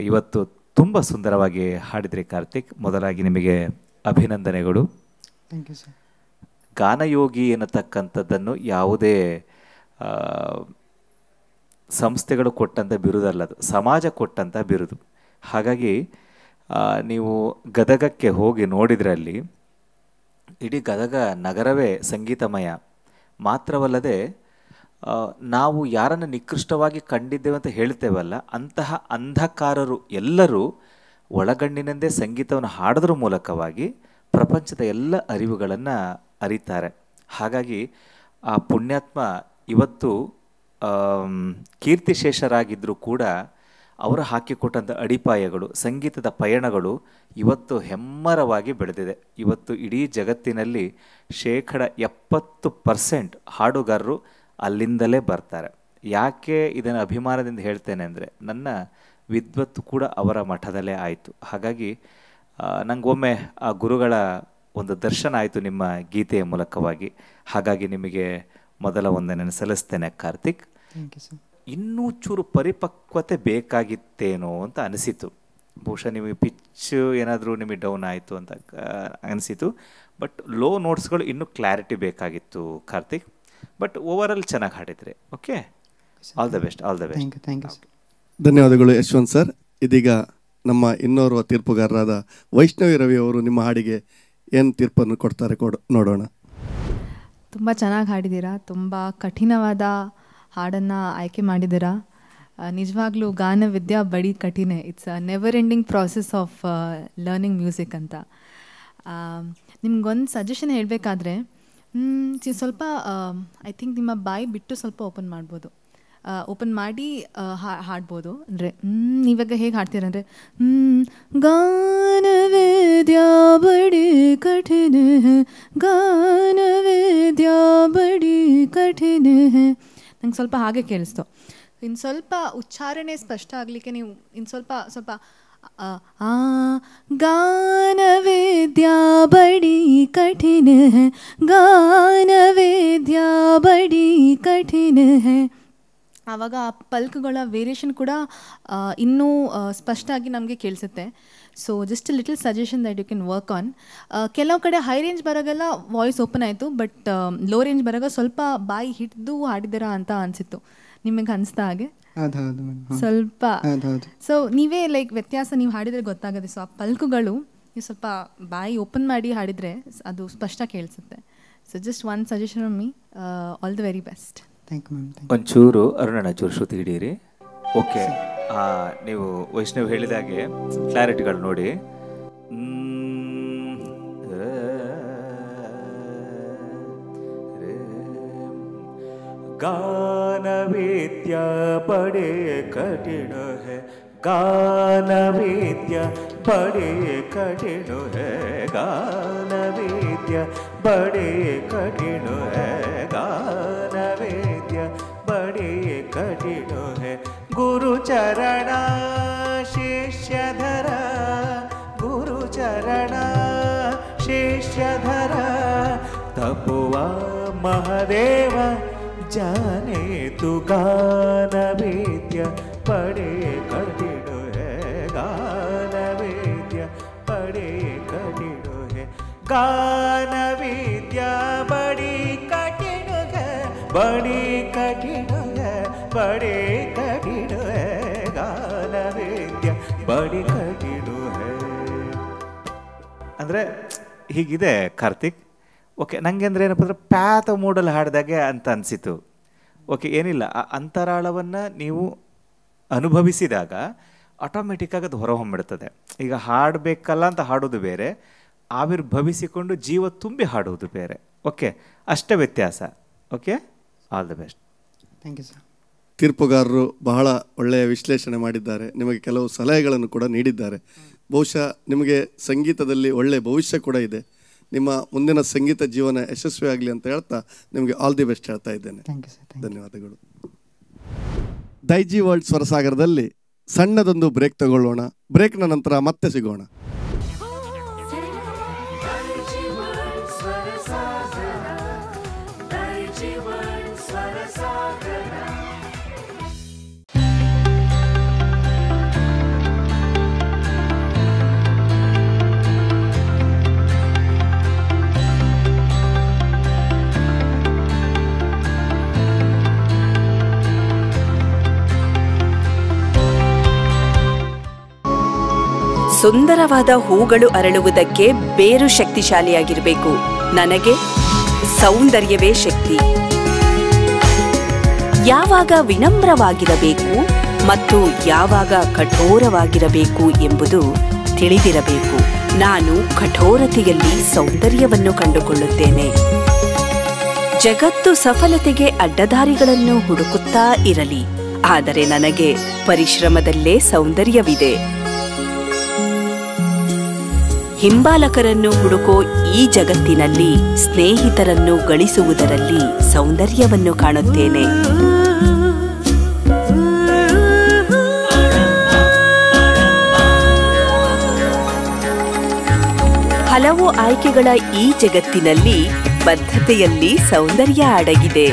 ಇವತ್ತು ತುಂಬ ಸುಂದರವಾಗಿ ಹಾಡಿದ್ರಿ ಕಾರ್ತಿಕ್. ಮೊದಲಾಗಿ ನಿಮಗೆ ಅಭಿನಂದನೆಗಳು. Thank you sir. ಗಾನಯೋಗಿ ಎನ್ನತಕ್ಕಂಥದ್ದನ್ನು ಯಾವುದೇ ಸಂಸ್ಥೆಗಳು ಕೊಟ್ಟಂಥ ಬಿರುದಲ್ಲ, ಅದು ಸಮಾಜ ಕೊಟ್ಟಂಥ ಬಿರುದು. ಹಾಗಾಗಿ ನೀವು ಗದಗಕ್ಕೆ ಹೋಗಿ ನೋಡಿದ್ರಲ್ಲಿ ಇಡೀ ಗದಗ ನಗರವೇ ಸಂಗೀತಮಯ. ಮಾತ್ರವಲ್ಲದೆ ನಾವು ಯಾರನ್ನು ನಿಕೃಷ್ಟವಾಗಿ ಕಂಡಿದ್ದೇವೆ ಅಂತ ಹೇಳ್ತೇವಲ್ಲ, ಅಂತಹ ಅಂಧಕಾರರು ಎಲ್ಲರೂ ಒಳಗಣ್ಣಿನಿಂದೇ ಸಂಗೀತವನ್ನು ಹಾಡೋದ್ರ ಮೂಲಕವಾಗಿ ಪ್ರಪಂಚದ ಎಲ್ಲ ಅರಿವುಗಳನ್ನು ಅರಿತಾರೆ. ಹಾಗಾಗಿ ಆ ಪುಣ್ಯಾತ್ಮ ಇವತ್ತು ಕೀರ್ತಿಶೇಷರಾಗಿದ್ದರೂ ಕೂಡ ಅವರು ಹಾಕಿಕೊಟ್ಟಂಥ ಅಡಿಪಾಯಗಳು, ಸಂಗೀತದ ಪಯಣಗಳು ಇವತ್ತು ಹೆಮ್ಮರವಾಗಿ ಬೆಳೆದಿದೆ. ಇವತ್ತು ಇಡೀ ಜಗತ್ತಿನಲ್ಲಿ 70% ಹಾಡುಗಾರರು ಅಲ್ಲಿಂದಲೇ ಬರ್ತಾರೆ. ಯಾಕೆ ಇದನ್ನು ಅಭಿಮಾನದಿಂದ ಹೇಳ್ತೇನೆ ಅಂದರೆ, ನನ್ನ ವಿದ್ವತ್ತು ಕೂಡ ಅವರ ಮಠದಲ್ಲೇ ಆಯಿತು. ಹಾಗಾಗಿ ನನಗೊಮ್ಮೆ ಆ ಗುರುಗಳ ಒಂದು ದರ್ಶನ ಆಯಿತು ನಿಮ್ಮ ಗೀತೆಯ ಮೂಲಕವಾಗಿ. ಹಾಗಾಗಿ ನಿಮಗೆ ಮೊದಲ ವಂದನೆಯನ್ನು ಸಲ್ಲಿಸ್ತೇನೆ ಕಾರ್ತಿಕ್. ಇನ್ನೂ ಚೂರು ಪರಿಪಕ್ವತೆ ಬೇಕಾಗಿತ್ತೇನೋ ಅಂತ ಅನಿಸಿತು. ಬಹುಶಃ ನಿಮಗೆ ಪಿಚ್ ಏನಾದರೂ ನಿಮಗೆ ಡೌನ್ ಆಯಿತು ಅಂತ ಅನಿಸಿತು. ಬಟ್ ಲೋ ನೋಟ್ಸ್ಗಳು ಇನ್ನೂ ಕ್ಲಾರಿಟಿ ಬೇಕಾಗಿತ್ತು ಕಾರ್ತಿಕ್. ಬಟ್ ಓವರಾಲ್ ಚೆನ್ನಾಗಿ ಹಾಡಿದ್ರಿ. Okay, all the best, all the best. Thank you. ಧನ್ಯವಾದಗಳು ಯಶವಂತ್ ಸರ್. ಇದೀಗ ನಮ್ಮ ಇನ್ನೋರ್ವ ತೀರ್ಪುಗಾರರಾದ ವೈಷ್ಣವಿ ರವಿ ಅವರು ನಿಮ್ಮ ಹಾಡಿಗೆ ಏನು ತೀರ್ಪನ್ನು ಕೊಡ್ತಾರೆ ನೋಡೋಣ. ತುಂಬ ಚೆನ್ನಾಗಿ ಹಾಡಿದ್ದೀರಾ. ತುಂಬ ಕಠಿಣವಾದ ಹಾಡನ್ನು ಆಯ್ಕೆ ಮಾಡಿದ್ದೀರಾ. ನಿಜವಾಗ್ಲೂ ಗಾನವಿದ್ಯಾ ಬಡಿ ಕಠಿಣ. It's a never ending process of learning music ಅಂತ. ನಿಮ್ಗೊಂದು ಸಜೆಷನ್ ಹೇಳಬೇಕಾದ್ರೆ, ಸ್ವಲ್ಪ ಐ ಥಿಂಕ್ ನಿಮ್ಮ ಬಾಯಿ ಬಿಟ್ಟು ಸ್ವಲ್ಪ ಓಪನ್ ಮಾಡ್ಬೋದು. ಓಪನ್ ಮಾಡಿ ಹಾಡ್ಬೋದು. ಅಂದರೆ ಇವಾಗ ಹೇಗೆ ಹಾಡ್ತೀರಂದರೆ, ಗಾನವೇದ್ಯಾ ಬಡಿ ಕಠಿಣ ಹೈ, ಗಾನವೇದ್ಯಾ ಬಡಿ ಕಠಿಣ ಹೈ. ನಂಗೆ ಸ್ವಲ್ಪ ಹಾಗೆ ಕೇಳಿಸ್ತು. ಇನ್ನು ಸ್ವಲ್ಪ ಉಚ್ಚಾರಣೆ ಸ್ಪಷ್ಟ ಆಗಲಿಕ್ಕೆ ನೀವು ಇನ್ನು ಸ್ವಲ್ಪ ಗಾನವೇದ್ಯಾ ಬಡಿ ಕಠಿಣ ಹೈ, ಗಾನವೇದ್ಯಾ ಬಡಿ ಕಠಿಣ ಹೈ. ಆವಾಗ ಆ ಪಲ್ಕ್ಗಳ ವೇರಿಯೇಷನ್ ಕೂಡ ಇನ್ನೂ ಸ್ಪಷ್ಟವಾಗಿ ನಮಗೆ ಕೇಳಿಸುತ್ತೆ. So just little suggestion that you can work on. ಕೆಲವು ಕಡೆ ಹೈ ರೇಂಜ್ ಬರೋಗೆಲ್ಲ ವಾಯ್ಸ್ ಓಪನ್ ಆಯಿತು, ಬಟ್ ಲೋ ರೇಂಜ್ ಬರೋಗ ಸ್ವಲ್ಪ ಬಾಯಿ ಹಿಡಿದು ಹಾಡಿದ್ದೀರಾ ಅಂತ ಅನಿಸಿತ್ತು. ನಿಮಗೆ ಅನಿಸ್ತಾ ಹಾಗೆ? ಸ್ವಲ್ಪ. ಸೊ ನೀವೇ ಲೈಕ್ ವ್ಯತ್ಯಾಸ ನೀವು ಹಾಡಿದರೆ ಗೊತ್ತಾಗುತ್ತೆ. ಸೊ ಆ ಪಲ್ಕುಗಳು ನೀವು ಸ್ವಲ್ಪ ಬಾಯಿ ಓಪನ್ ಮಾಡಿ ಹಾಡಿದರೆ ಅದು ಸ್ಪಷ್ಟ ಕೇಳಿಸುತ್ತೆ. So just one suggestion from me. All the very best. ಒಂಚೂರು ಅರುಣಣ್ಣ ಚೂರು ಶ್ರುತಿ ಹಿಡೀರಿ. ಓಕೆ, ನೀವು ವೈಷ್ಣವ್ ಹೇಳಿದಾಗೆ ಕ್ಲಾರಿಟಿಗಳು ನೋಡಿ. ಗಾನವೇದ್ಯಾ ಬಡೆ ಕಠಿಣ ಹೈ, ಗಾನವೇದ್ಯಾ ಬಡೆ ಕಠಿಣ ಹೈ, ಗಾನವೇದ್ಯಾ ಬಡೆ ಕಠಿಣ ಹೈ, ಗಾನವೇದ್ಯಾ ಬಡೆ ಕಠಿಣ ಹೈ. ಗುರು ಚರಣ ಶಿಷ್ಯಧರ, ಗುರು ಚರಣ ಶಿಷ್ಯಧರ, ತಪುವಾ ಮಹಾದೇವ जाने तू गानवेद्य बड़े कठिन है, गानवेद्य बड़े कठिन है, गानवेद्य बड़ी कठिन है, बड़ी कठिन है, बड़े कठिन है, गानवेद्य बड़ी कठिन है. ಅಂದರೆ ಹೀಗಿದೆ ಕಾರ್ತಿಕ್. ಓಕೆ, ನನಗೆ ಅಂದರೆ ಏನಪ್ಪ ಅಂದರೆ ಪ್ಯಾತ ಮೂಡಲ್ಲಿ ಹಾಡಿದಾಗೆ ಅಂತ ಅನಿಸಿತು. ಓಕೆ, ಏನಿಲ್ಲ, ಆ ಅಂತರಾಳವನ್ನು ನೀವು ಅನುಭವಿಸಿದಾಗ ಆಟೋಮೆಟಿಕ್ಕಾಗಿ ಅದು ಹೊರಹೊಮ್ಮಿಡ್ತದೆ. ಈಗ ಹಾಡಬೇಕಲ್ಲ ಅಂತ ಹಾಡೋದು ಬೇರೆ, ಆವಿರ್ಭವಿಸಿಕೊಂಡು ಜೀವ ತುಂಬಿ ಹಾಡುವುದು ಬೇರೆ. ಓಕೆ, ಅಷ್ಟೇ ವ್ಯತ್ಯಾಸ. Okay, all the best. Thank you sir. ತೀರ್ಪುಗಾರರು ಬಹಳ ಒಳ್ಳೆಯ ವಿಶ್ಲೇಷಣೆ ಮಾಡಿದ್ದಾರೆ. ನಿಮಗೆ ಕೆಲವು ಸಲಹೆಗಳನ್ನು ಕೂಡ ನೀಡಿದ್ದಾರೆ. ಬಹುಶಃ ನಿಮಗೆ ಸಂಗೀತದಲ್ಲಿ ಒಳ್ಳೆಯ ಭವಿಷ್ಯ ಕೂಡ ಇದೆ. ನಿಮ್ಮ ಮುಂದಿನ ಸಂಗೀತ ಜೀವನ ಯಶಸ್ವಿಯಾಗಲಿ ಅಂತ ಹೇಳ್ತಾ ನಿಮಗೆ ಆಲ್ ದಿ ಬೆಸ್ಟ್ ಹೇಳ್ತಾ ಇದ್ದೇನೆ. ಧನ್ಯವಾದಗಳು. ದೈಜಿ ವರ್ಲ್ಡ್ ಸ್ವರಸಾಗರದಲ್ಲಿ ಸಣ್ಣದೊಂದು ಬ್ರೇಕ್ ತಗೊಳ್ಳೋಣ. ಬ್ರೇಕ್ನ ನಂತರ ಮತ್ತೆ ಸಿಗೋಣ. ಸುಂದರವಾದ ಹೂಗಳು ಅರಳುವುದಕ್ಕೆ ಬೇರು ಶಕ್ತಿಶಾಲಿಯಾಗಿರಬೇಕು. ನನಗೆ ಸೌಂದರ್ಯವೇ ಶಕ್ತಿ. ಯಾವಾಗ ವಿನಮ್ರವಾಗಿರಬೇಕು ಮತ್ತು ಯಾವಾಗ ಕಠೋರವಾಗಿರಬೇಕು ಎಂಬುದು ತಿಳಿದಿರಬೇಕು. ನಾನು ಕಠೋರತೆಯಲ್ಲಿ ಸೌಂದರ್ಯವನ್ನು ಕಂಡುಕೊಳ್ಳುತ್ತೇನೆ. ಜಗತ್ತು ಸಫಲತೆಗೆ ಅಡ್ಡದಾರಿಗಳನ್ನು ಹುಡುಕುತ್ತಾ ಇರಲಿ, ಆದರೆ ನನಗೆ ಪರಿಶ್ರಮದಲ್ಲೇ ಸೌಂದರ್ಯವಿದೆ. ಹಿಂಬಾಲಕರನ್ನು ಹುಡುಕೋ ಈ ಜಗತ್ತಿನಲ್ಲಿ ಸ್ನೇಹಿತರನ್ನು ಗಳಿಸುವುದರಲ್ಲಿ ಸೌಂದರ್ಯವನ್ನು ಕಾಣುತ್ತೇನೆ. ಹಲವು ಆಯ್ಕೆಗಳ ಈ ಜಗತ್ತಿನಲ್ಲಿ ಬದ್ಧತೆಯಲ್ಲಿ ಸೌಂದರ್ಯ ಅಡಗಿದೆ.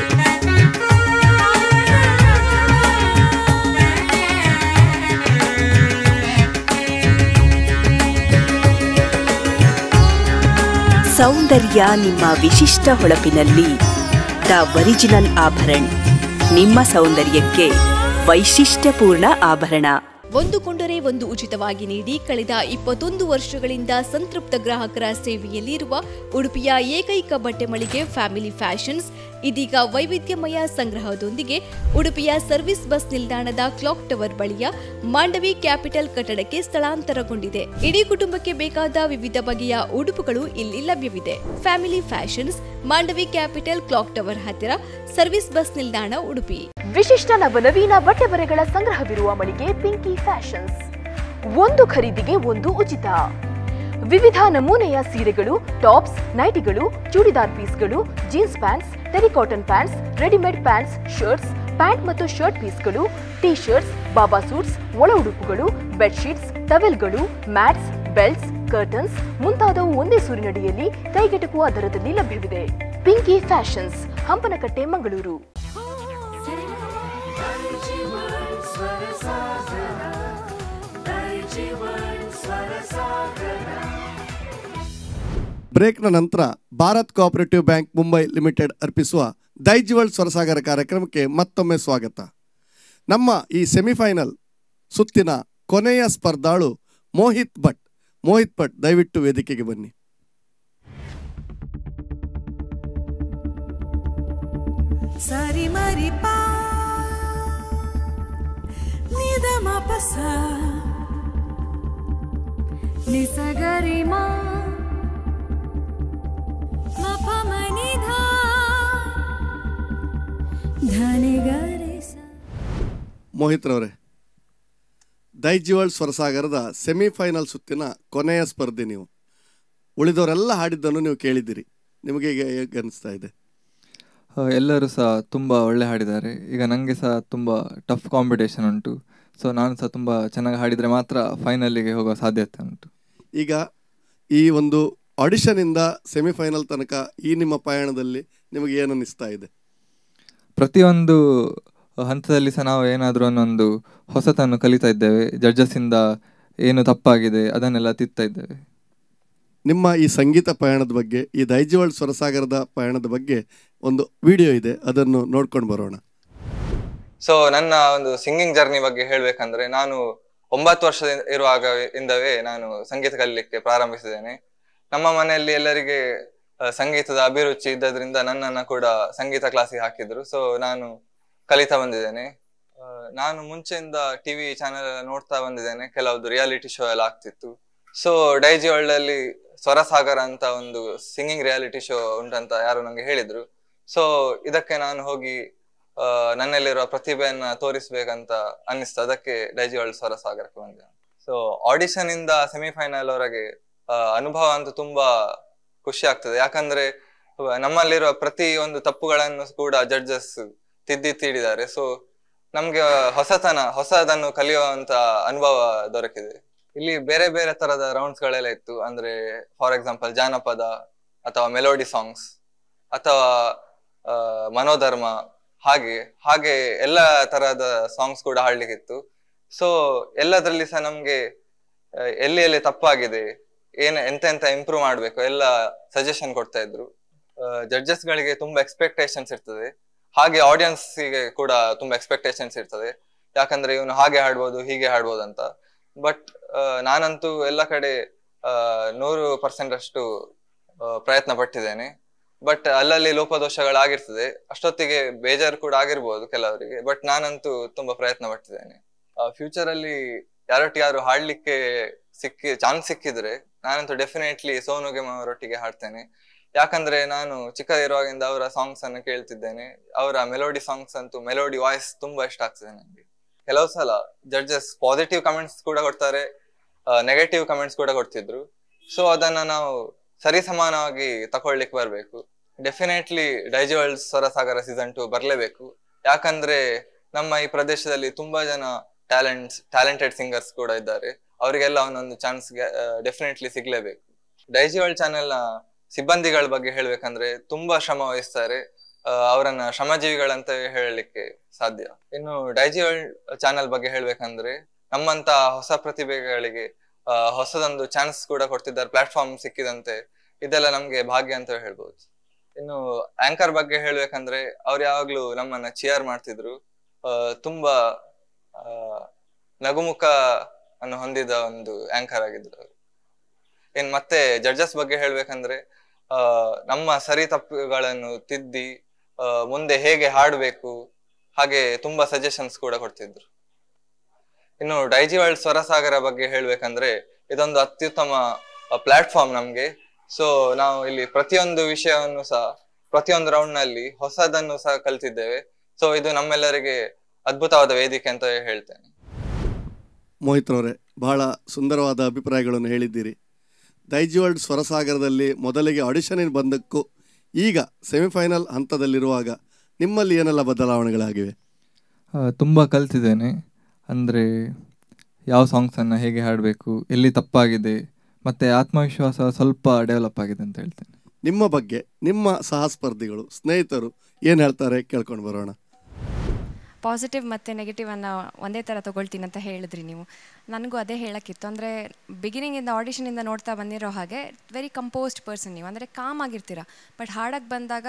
ಸೌಂದರ್ಯ ನಿಮ್ಮ ವಿಶಿಷ್ಟ ಹೊಳಪಿನಲ್ಲಿ ದ ಒರಿಜಿನಲ್ ಆಭರಣ. ನಿಮ್ಮ ಸೌಂದರ್ಯಕ್ಕೆ ವೈಶಿಷ್ಟ್ಯಪೂರ್ಣ ಆಭರಣ. ಒಂದು ಕೊಂಡರೆ ಒಂದು ಉಚಿತವಾಗಿ ನೀಡಿ ಕಳೆದ 21 ವರ್ಷಗಳಿಂದ ಸಂತೃಪ್ತ ಗ್ರಾಹಕರ ಸೇವೆಯಲ್ಲಿರುವ ಉಡುಪಿಯ ಏಕೈಕ ಬಟ್ಟೆ ಮಳಿಗೆ ಫ್ಯಾಮಿಲಿ ಫ್ಯಾಷನ್ಸ್ ಇದೀಗ ವೈವಿಧ್ಯಮಯ ಸಂಗ್ರಹದೊಂದಿಗೆ ಉಡುಪಿಯ ಸರ್ವಿಸ್ ಬಸ್ ನಿಲ್ದಾಣದ ಕ್ಲಾಕ್ ಟವರ್ ಬಳಿಯ ಮಾಂಡವಿ ಕ್ಯಾಪಿಟಲ್ ಕಟ್ಟಡಕ್ಕೆ ಸ್ಥಳಾಂತರಗೊಂಡಿದೆ. ಇಡೀ ಕುಟುಂಬಕ್ಕೆ ಬೇಕಾದ ವಿವಿಧ ಬಗೆಯ ಉಡುಪುಗಳು ಇಲ್ಲಿ ಲಭ್ಯವಿದೆ. Family fashions, Mandavi capital, clock tower ಹತ್ತಿರ, ಸರ್ವಿಸ್ ಬಸ್ ನಿಲ್ದಾಣ, ಉಡುಪಿ. ವಿಶಿಷ್ಟ ನವನವೀನ ಬಟ್ಟೆ ಬರೆಗಳ ಸಂಗ್ರಹವಿರುವ ಮಳಿಗೆ ಪಿಂಕಿ ಫ್ಯಾಷನ್ಸ್. ಒಂದು ಖರೀದಿಗೆ ಒಂದು ಉಚಿತ. ವಿವಿಧ ನಮೂನೆಯ ಸೀರೆಗಳು, ಟಾಪ್ಸ್, ನೈಟಿಗಳು, ಚೂಡಿದಾರ್ ಪೀಸ್ಗಳು, jeans pants, terry cotton pants, readymade pants, shirts, pant ಮತ್ತು ಶರ್ಟ್ ಪೀಸ್ಗಳು, ಟೀ ಶರ್ಟ್ಸ್, ಬಾಬಾ ಸೂಟ್ಸ್, ಒಳ ಉಡುಪುಗಳು, ಬೆಡ್ಶೀಟ್ಸ್, ಟವೆಲ್ಗಳು, ಮ್ಯಾಟ್ಸ್, ಬೆಲ್ಟ್ಸ್, ಕರ್ಟನ್ಸ್ ಮುಂತಾದವು ಒಂದೇ ಸೂರಿನಡಿಯಲ್ಲಿ ಕೈಗೆಟುಕುವ ದರದಲ್ಲಿ ಲಭ್ಯವಿದೆ. ಪಿಂಕಿ ಫ್ಯಾಷನ್ಸ್, ಹಂಪನಕಟ್ಟೆ, ಮಂಗಳೂರು. ಬ್ರೇಕ್ನ ನಂತರ Bharat cooperative bank Mumbai limited ಅರ್ಪಿಸುವ ದೈಜಿ ವರ್ಲ್ಡ್ ಸ್ವರಸಾಗರ ಕಾರ್ಯಕ್ರಮಕ್ಕೆ ಮತ್ತೊಮ್ಮೆ ಸ್ವಾಗತ. ನಮ್ಮ ಈ ಸೆಮಿಫೈನಲ್ ಸುತ್ತಿನ ಕೊನೆಯ ಸ್ಪರ್ಧಾಳು ಮೋಹಿತ್ ಭಟ್. ಮೋಹಿತ್ ಭಟ್, ದಯವಿಟ್ಟು ವೇದಿಕೆಗೆ ಬನ್ನಿ. ಸರಿ ಮರಿ ಪಾ ನಿದ ಮ ಪಸ ನಿಸಗರಿ ಮಾ ಮ ಪ ಮ ನಿ ಧ ಧನಿ ಗರಿ ಸ. ಮೋಹಿತ್ ರವರೇ, ದೈಜಿ ವರ್ಲ್ಡ್ ಸ್ವರಸಾಗರದ ಸೆಮಿಫೈನಲ್ ಸುತ್ತಿನ ಕೊನೆಯ ಸ್ಪರ್ಧೆ ನೀವು. ಉಳಿದವರೆಲ್ಲ ಹಾಡಿದ್ದನ್ನು ನೀವು ಕೇಳಿದ್ದೀರಿ. ನಿಮಗೆ ಹೇಗೆ ಅನಿಸ್ತಾ ಇದೆ? ಎಲ್ಲರೂ ಸಹ ತುಂಬ ಒಳ್ಳೆ ಹಾಡಿದ್ದಾರೆ. ಈಗ ನನಗೆ ಸಹ ತುಂಬ ಟಫ್ ಕಾಂಪಿಟೇಷನ್ ಉಂಟು. ಸೊ ನಾನು ಸಹ ತುಂಬ ಚೆನ್ನಾಗಿ ಹಾಡಿದರೆ ಮಾತ್ರ ಫೈನಲ್ಲಿಗೆ ಹೋಗೋ ಸಾಧ್ಯತೆ ಉಂಟು. ಈಗ ಈ ಒಂದು ಆಡಿಷನಿಂದ ಸೆಮಿಫೈನಲ್ ತನಕ ಈ ನಿಮ್ಮ ಪಯಣದಲ್ಲಿ ನಿಮಗೆ ಏನು ಅನಿಸ್ತಾ ಇದೆ? ಪ್ರತಿಯೊಂದು ಹಂತದಲ್ಲಿ ಸಹ ನಾವು ಏನಾದರೂ ಒಂದೊಂದು ಹೊಸತನ್ನು ಕಲಿತಾ ಇದ್ದೇವೆ. ಜಡ್ಜಸ್ಸಿಂದ ಏನು ತಪ್ಪಾಗಿದೆ ಅದನ್ನೆಲ್ಲ ತಿದ್ತಾ ಇದ್ದೇವೆ. ನಿಮ್ಮ ಈ ಸಂಗೀತ ಪಯಣದ ಬಗ್ಗೆ, ಈ ದೈಜಿ ವರ್ಲ್ಡ್ ಸ್ವರಸಾಗರದ ಪಯಣದ ಬಗ್ಗೆ ಒಂದು ವಿಡಿಯೋ ಇದೆ, ಅದನ್ನು ನೋಡ್ಕೊಂಡು ಬರೋಣ. ಸೊ ನನ್ನ ಒಂದು ಸಿಂಗಿಂಗ್ ಜರ್ನಿ ಬಗ್ಗೆ ಹೇಳಬೇಕಂದ್ರೆ, ನಾನು 9 ವರ್ಷ ಇರುವಾಗ ಇಂದವೇ ನಾನು ಸಂಗೀತ ಕಲಿಲಿಕ್ಕೆ ಪ್ರಾರಂಭಿಸಿದ್ದೇನೆ. ನಮ್ಮ ಮನೆಯಲ್ಲಿ ಎಲ್ಲರಿಗೆ ಸಂಗೀತದ ಅಭಿರುಚಿ ಇದ್ದದ್ರಿಂದ ನನ್ನನ್ನು ಕೂಡ ಸಂಗೀತ ಕ್ಲಾಸಿಗೆ ಹಾಕಿದ್ರು. ಸೊ ನಾನು ಕಲಿತಾ ಬಂದಿದ್ದೇನೆ. ನಾನು ಮುಂಚೆಯಿಂದ ಟಿವಿ ಚಾನೆಲ್ ನೋಡ್ತಾ ಬಂದಿದ್ದೇನೆ. ಕೆಲವೊಂದು ರಿಯಾಲಿಟಿ ಶೋ ಎಲ್ಲ ಆಗ್ತಿತ್ತು. ಸೊ ದೈಜಿ ವರ್ಲ್ಡ್ ಅಲ್ಲಿ ಸ್ವರಸಾಗರ ಅಂತ ಒಂದು ಸಿಂಗಿಂಗ್ ರಿಯಾಲಿಟಿ ಶೋ ಉಂಟಂತ ಯಾರು ನಂಗೆ ಹೇಳಿದ್ರು. ಸೊ ಇದಕ್ಕೆ ನಾನು ಹೋಗಿ ನನ್ನಲ್ಲಿರುವ ಪ್ರತಿಭೆಯನ್ನ ತೋರಿಸ್ಬೇಕಂತ ಅನ್ನಿಸ್ತು. ಅದಕ್ಕೆ ದೈಜಿ ವರ್ಲ್ಡ್ ಸ್ವರಸಾಗರಕ್ಕೆ ಬಂದೆ. ಸೊ ಆಡಿಷನ್ ಇಂದ ಸೆಮಿಫೈನಲ್ ವರೆಗೆ ಅನುಭವ ಅಂತೂ ತುಂಬಾ ಖುಷಿ ಆಗ್ತದೆ. ಯಾಕಂದ್ರೆ ನಮ್ಮಲ್ಲಿರುವ ಪ್ರತಿ ಒಂದು ತಪ್ಪುಗಳನ್ನು ಕೂಡ ಜಡ್ಜಸ್ ತಿದ್ದಿದ್ದಾರೆ. ಸೊ ನಮ್ಗೆ ಹೊಸದನ್ನು ಕಲಿಯುವಂತ ಅನುಭವ ದೊರಕಿದೆ. ಇಲ್ಲಿ ಬೇರೆ ಬೇರೆ ತರದ ರೌಂಡ್ಸ್ ಗಳೆಲ್ಲ ಇತ್ತು. ಅಂದ್ರೆ ಫಾರ್ ಎಕ್ಸಾಂಪಲ್ ಜಾನಪದ ಅಥವಾ ಮೆಲೋಡಿ ಸಾಂಗ್ಸ್ ಅಥವಾ ಮನೋಧರ್ಮ, ಹಾಗೆ ಎಲ್ಲ ತರಹದ ಸಾಂಗ್ಸ್ ಕೂಡ ಹಾಡ್ಲಿಕ್ಕಿತ್ತು. ಸೊ ಎಲ್ಲದ್ರಲ್ಲಿ ಸಹ ನಮ್ಗೆ ಎಲ್ಲಿ ತಪ್ಪಾಗಿದೆ, ಎಂತ ಇಂಪ್ರೂವ್ ಮಾಡ್ಬೇಕು ಎಲ್ಲ ಸಜೆಷನ್ ಕೊಡ್ತಾ ಇದ್ರು. ಜಡ್ಜಸ್ ಗಳಿಗೆ ತುಂಬಾ ಎಕ್ಸ್ಪೆಕ್ಟೇಷನ್ಸ್ ಇರ್ತದೆ, ಹಾಗೆ ಆಡಿಯನ್ಸ್ ಗೆ ಕೂಡ ತುಂಬಾ ಎಕ್ಸ್ಪೆಕ್ಟೇಷನ್ಸ್ ಇರ್ತದೆ. ಯಾಕಂದ್ರೆ ಇವನು ಹಾಗೆ ಹಾಡ್ಬೋದು ಹೀಗೆ ಹಾಡ್ಬೋದು ಅಂತ. ಬಟ್ ನಾನಂತೂ ಎಲ್ಲ ಕಡೆ 100% ಅಷ್ಟು ಪ್ರಯತ್ನ ಪಟ್ಟಿದ್ದೇನೆ. ಬಟ್ ಅಲ್ಲಲ್ಲಿ ಲೋಪದೋಷಗಳಾಗಿರ್ತದೆ, ಅಷ್ಟೊತ್ತಿಗೆ ಬೇಜಾರು ಕೂಡ ಆಗಿರ್ಬೋದು ಕೆಲವರಿಗೆ. ಬಟ್ ನಾನಂತೂ ತುಂಬಾ ಪ್ರಯತ್ನ ಪಟ್ಟಿದ್ದೇನೆ. ಫ್ಯೂಚರ್ ಅಲ್ಲಿ ಯಾರೊಟ್ಟಿಗಾರು ಹಾಡ್ಲಿಕ್ಕೆ ಚಾನ್ಸ್ ಸಿಕ್ಕಿದ್ರೆ ನಾನಂತೂ ಡೆಫಿನೆಟ್ಲಿ ಸೋನು ನಿಗಮ್ ಅವರೊಟ್ಟಿಗೆ ಹಾಡ್ತೇನೆ. ಯಾಕಂದ್ರೆ ನಾನು ಚಿಕ್ಕ ಇರುವಾಗಿಂದ ಅವರ ಸಾಂಗ್ಸ್ ಅನ್ನು ಕೇಳ್ತಿದ್ದೇನೆ. ಅವರ ಮೆಲೋಡಿ ಸಾಂಗ್ಸ್ ಅಂತೂ, ಮೆಲೋಡಿ ವಾಯ್ಸ್ ತುಂಬಾ ಇಷ್ಟ ಆಗ್ತದೆ ನನಗೆ. ಕೆಲವು ಸಲ ಜಡ್ಜಸ್ ಪಾಸಿಟಿವ್ ಕಮೆಂಟ್ಸ್ ಕೂಡ ಕೊಡ್ತಾರೆ, ನೆಗೆಟಿವ್ ಕಮೆಂಟ್ಸ್ ಕೂಡ ಕೊಡ್ತಿದ್ರು. ಸೊ ಅದನ್ನ ನಾವು ಸರಿ ಸಮಾನವಾಗಿ ತಗೊಳ್ಲಿಕ್ಕೆ ಬರ್ಬೇಕು. Definitely Daijiworld Swarasagara season 2 ಬರ್ಲೇಬೇಕು. ಯಾಕಂದ್ರೆ ನಮ್ಮ ಈ ಪ್ರದೇಶದಲ್ಲಿ ತುಂಬಾ ಜನ ಟ್ಯಾಲೆಂಟೆಡ್ ಸಿಂಗರ್ಸ್ ಕೂಡ ಇದ್ದಾರೆ. ಅವರಿಗೆಲ್ಲ ಒಂದೊಂದು ಚಾನ್ಸ್ ಡೆಫಿನೆಟ್ಲಿ ಸಿಗ್ಲೇಬೇಕು. ಡೈಜಿ ವರ್ಲ್ಡ್ ಚಾನೆಲ್ ನ ಸಿಬ್ಬಂದಿಗಳ ಬಗ್ಗೆ ಹೇಳ್ಬೇಕಂದ್ರೆ ತುಂಬಾ ಶ್ರಮ ವಹಿಸ್ತಾರೆ. ಅವರನ್ನ ಶ್ರಮಜೀವಿಗಳಂತ ಹೇಳಲಿಕ್ಕೆ ಸಾಧ್ಯ. ಇನ್ನು ಡೈಜಿ ವರ್ಲ್ಡ್ ಚಾನೆಲ್ ಬಗ್ಗೆ ಹೇಳ್ಬೇಕಂದ್ರೆ ನಮ್ಮಂತ ಹೊಸ ಪ್ರತಿಭೆಗಳಿಗೆ ಹೊಸದೊಂದು ಚಾನ್ಸ್ ಕೂಡ ಕೊಡ್ತಿದ್ದಾರೆ, ಪ್ಲಾಟ್ಫಾರ್ಮ್ ಸಿಕ್ಕಿದಂತೆ. ಇದೆಲ್ಲ ನಮ್ಗೆ ಭಾಗ್ಯ ಅಂತ ಹೇಳ್ಬೋದು. ಇನ್ನು ಆಂಕರ್ ಬಗ್ಗೆ ಹೇಳ್ಬೇಕಂದ್ರೆ ಅವ್ರು ಯಾವಾಗ್ಲೂ ನಮ್ಮನ್ನ ಚಿಯರ್ ಮಾಡ್ತಿದ್ರು. ತುಂಬಾ ನಗುಮುಖ ಅನ್ನು ಹೊಂದಿದ ಒಂದು ಆಂಕರ್ ಆಗಿದ್ರು ಅವರು. ಮತ್ತೆ ಜಡ್ಜಸ್ ಬಗ್ಗೆ ಹೇಳ್ಬೇಕಂದ್ರೆ ನಮ್ಮ ಸರಿ ತಪ್ಪುಗಳನ್ನು ತಿದ್ದಿ ಮುಂದೆ ಹೇಗೆ ಹಾಡ್ಬೇಕು ಹಾಗೆ ತುಂಬಾ ಸಜೆಷನ್ಸ್ ಕೂಡ ಕೊಡ್ತಿದ್ರು. ಇನ್ನು ಡೈಜಿ ವರ್ಲ್ಡ್ ಸ್ವರಸಾಗರ ಬಗ್ಗೆ ಹೇಳ್ಬೇಕಂದ್ರೆ ಇದೊಂದು ಅತ್ಯುತ್ತಮ ಪ್ಲಾಟ್ಫಾರ್ಮ್ ನಮ್ಗೆ. ಸೊ ನಾವು ಇಲ್ಲಿ ಪ್ರತಿಯೊಂದು ವಿಷಯವನ್ನು ಸಹ ಪ್ರತಿಯೊಂದು ರೌಂಡ್ ನಲ್ಲಿ ಹೊಸದನ್ನು ಸಹ ಕಲ್ತಿದ್ದೇವೆ. ಸೊ ಇದು ನಮ್ಮೆಲ್ಲರಿಗೆ ಅದ್ಭುತವಾದ ವೇದಿಕೆ ಅಂತ ಹೇಳ್ತೇನೆ. ಮೋಹಿತ್ ಅವರೇ, ಬಹಳ ಸುಂದರವಾದ ಅಭಿಪ್ರಾಯಗಳನ್ನು ಹೇಳಿದ್ದೀರಿ. ಡೈಜಿ ವರ್ಲ್ಡ್ ಸ್ವರಸಾಗರದಲ್ಲಿ ಮೊದಲಿಗೆ ಆಡಿಷನ್ ಬಂದಕ್ಕೂ ಈಗ ಸೆಮಿಫೈನಲ್ ಹಂತದಲ್ಲಿರುವಾಗ ನಿಮ್ಮಲ್ಲಿ ಏನೆಲ್ಲ ಬದಲಾವಣೆಗಳಾಗಿವೆ? ತುಂಬ ಕಲ್ತಿದ್ದೇನೆ. ಅಂದರೆ ಯಾವ ಸಾಂಗ್ಸನ್ನು ಹೇಗೆ ಹಾಡಬೇಕು, ಎಲ್ಲಿ ತಪ್ಪಾಗಿದೆ, ಮತ್ತು ಆತ್ಮವಿಶ್ವಾಸ ಸ್ವಲ್ಪ ಡೆವಲಪ್ ಆಗಿದೆ ಅಂತ ಹೇಳ್ತೇನೆ. ನಿಮ್ಮ ಬಗ್ಗೆ ನಿಮ್ಮ ಸಹಸ್ಪರ್ಧಿಗಳು, ಸ್ನೇಹಿತರು ಏನು ಹೇಳ್ತಾರೆ ಕೇಳ್ಕೊಂಡು ಬರೋಣ. ಪಾಸಿಟಿವ್ ಮತ್ತು ನೆಗೆಟಿವನ್ನು ಒಂದೇ ಥರ ತೊಗೊಳ್ತೀನಿ ಅಂತ ಹೇಳಿದ್ರಿ ನೀವು. ನನಗೂ ಅದೇ ಹೇಳೋಕ್ಕಿತ್ತು. ಅಂದರೆ ಬಿಗಿನಿಂಗಿಂದ ಆಡಿಷನಿಂದ ನೋಡ್ತಾ ಬಂದಿರೋ ಹಾಗೆ ವೆರಿ ಕಂಪೋಸ್ಡ್ ಪರ್ಸನ್ ನೀವು. ಅಂದರೆ ಕಾಮ್ ಆಗಿರ್ತೀರ, ಬಟ್ ಹಾಡಕ್ಕೆ ಬಂದಾಗ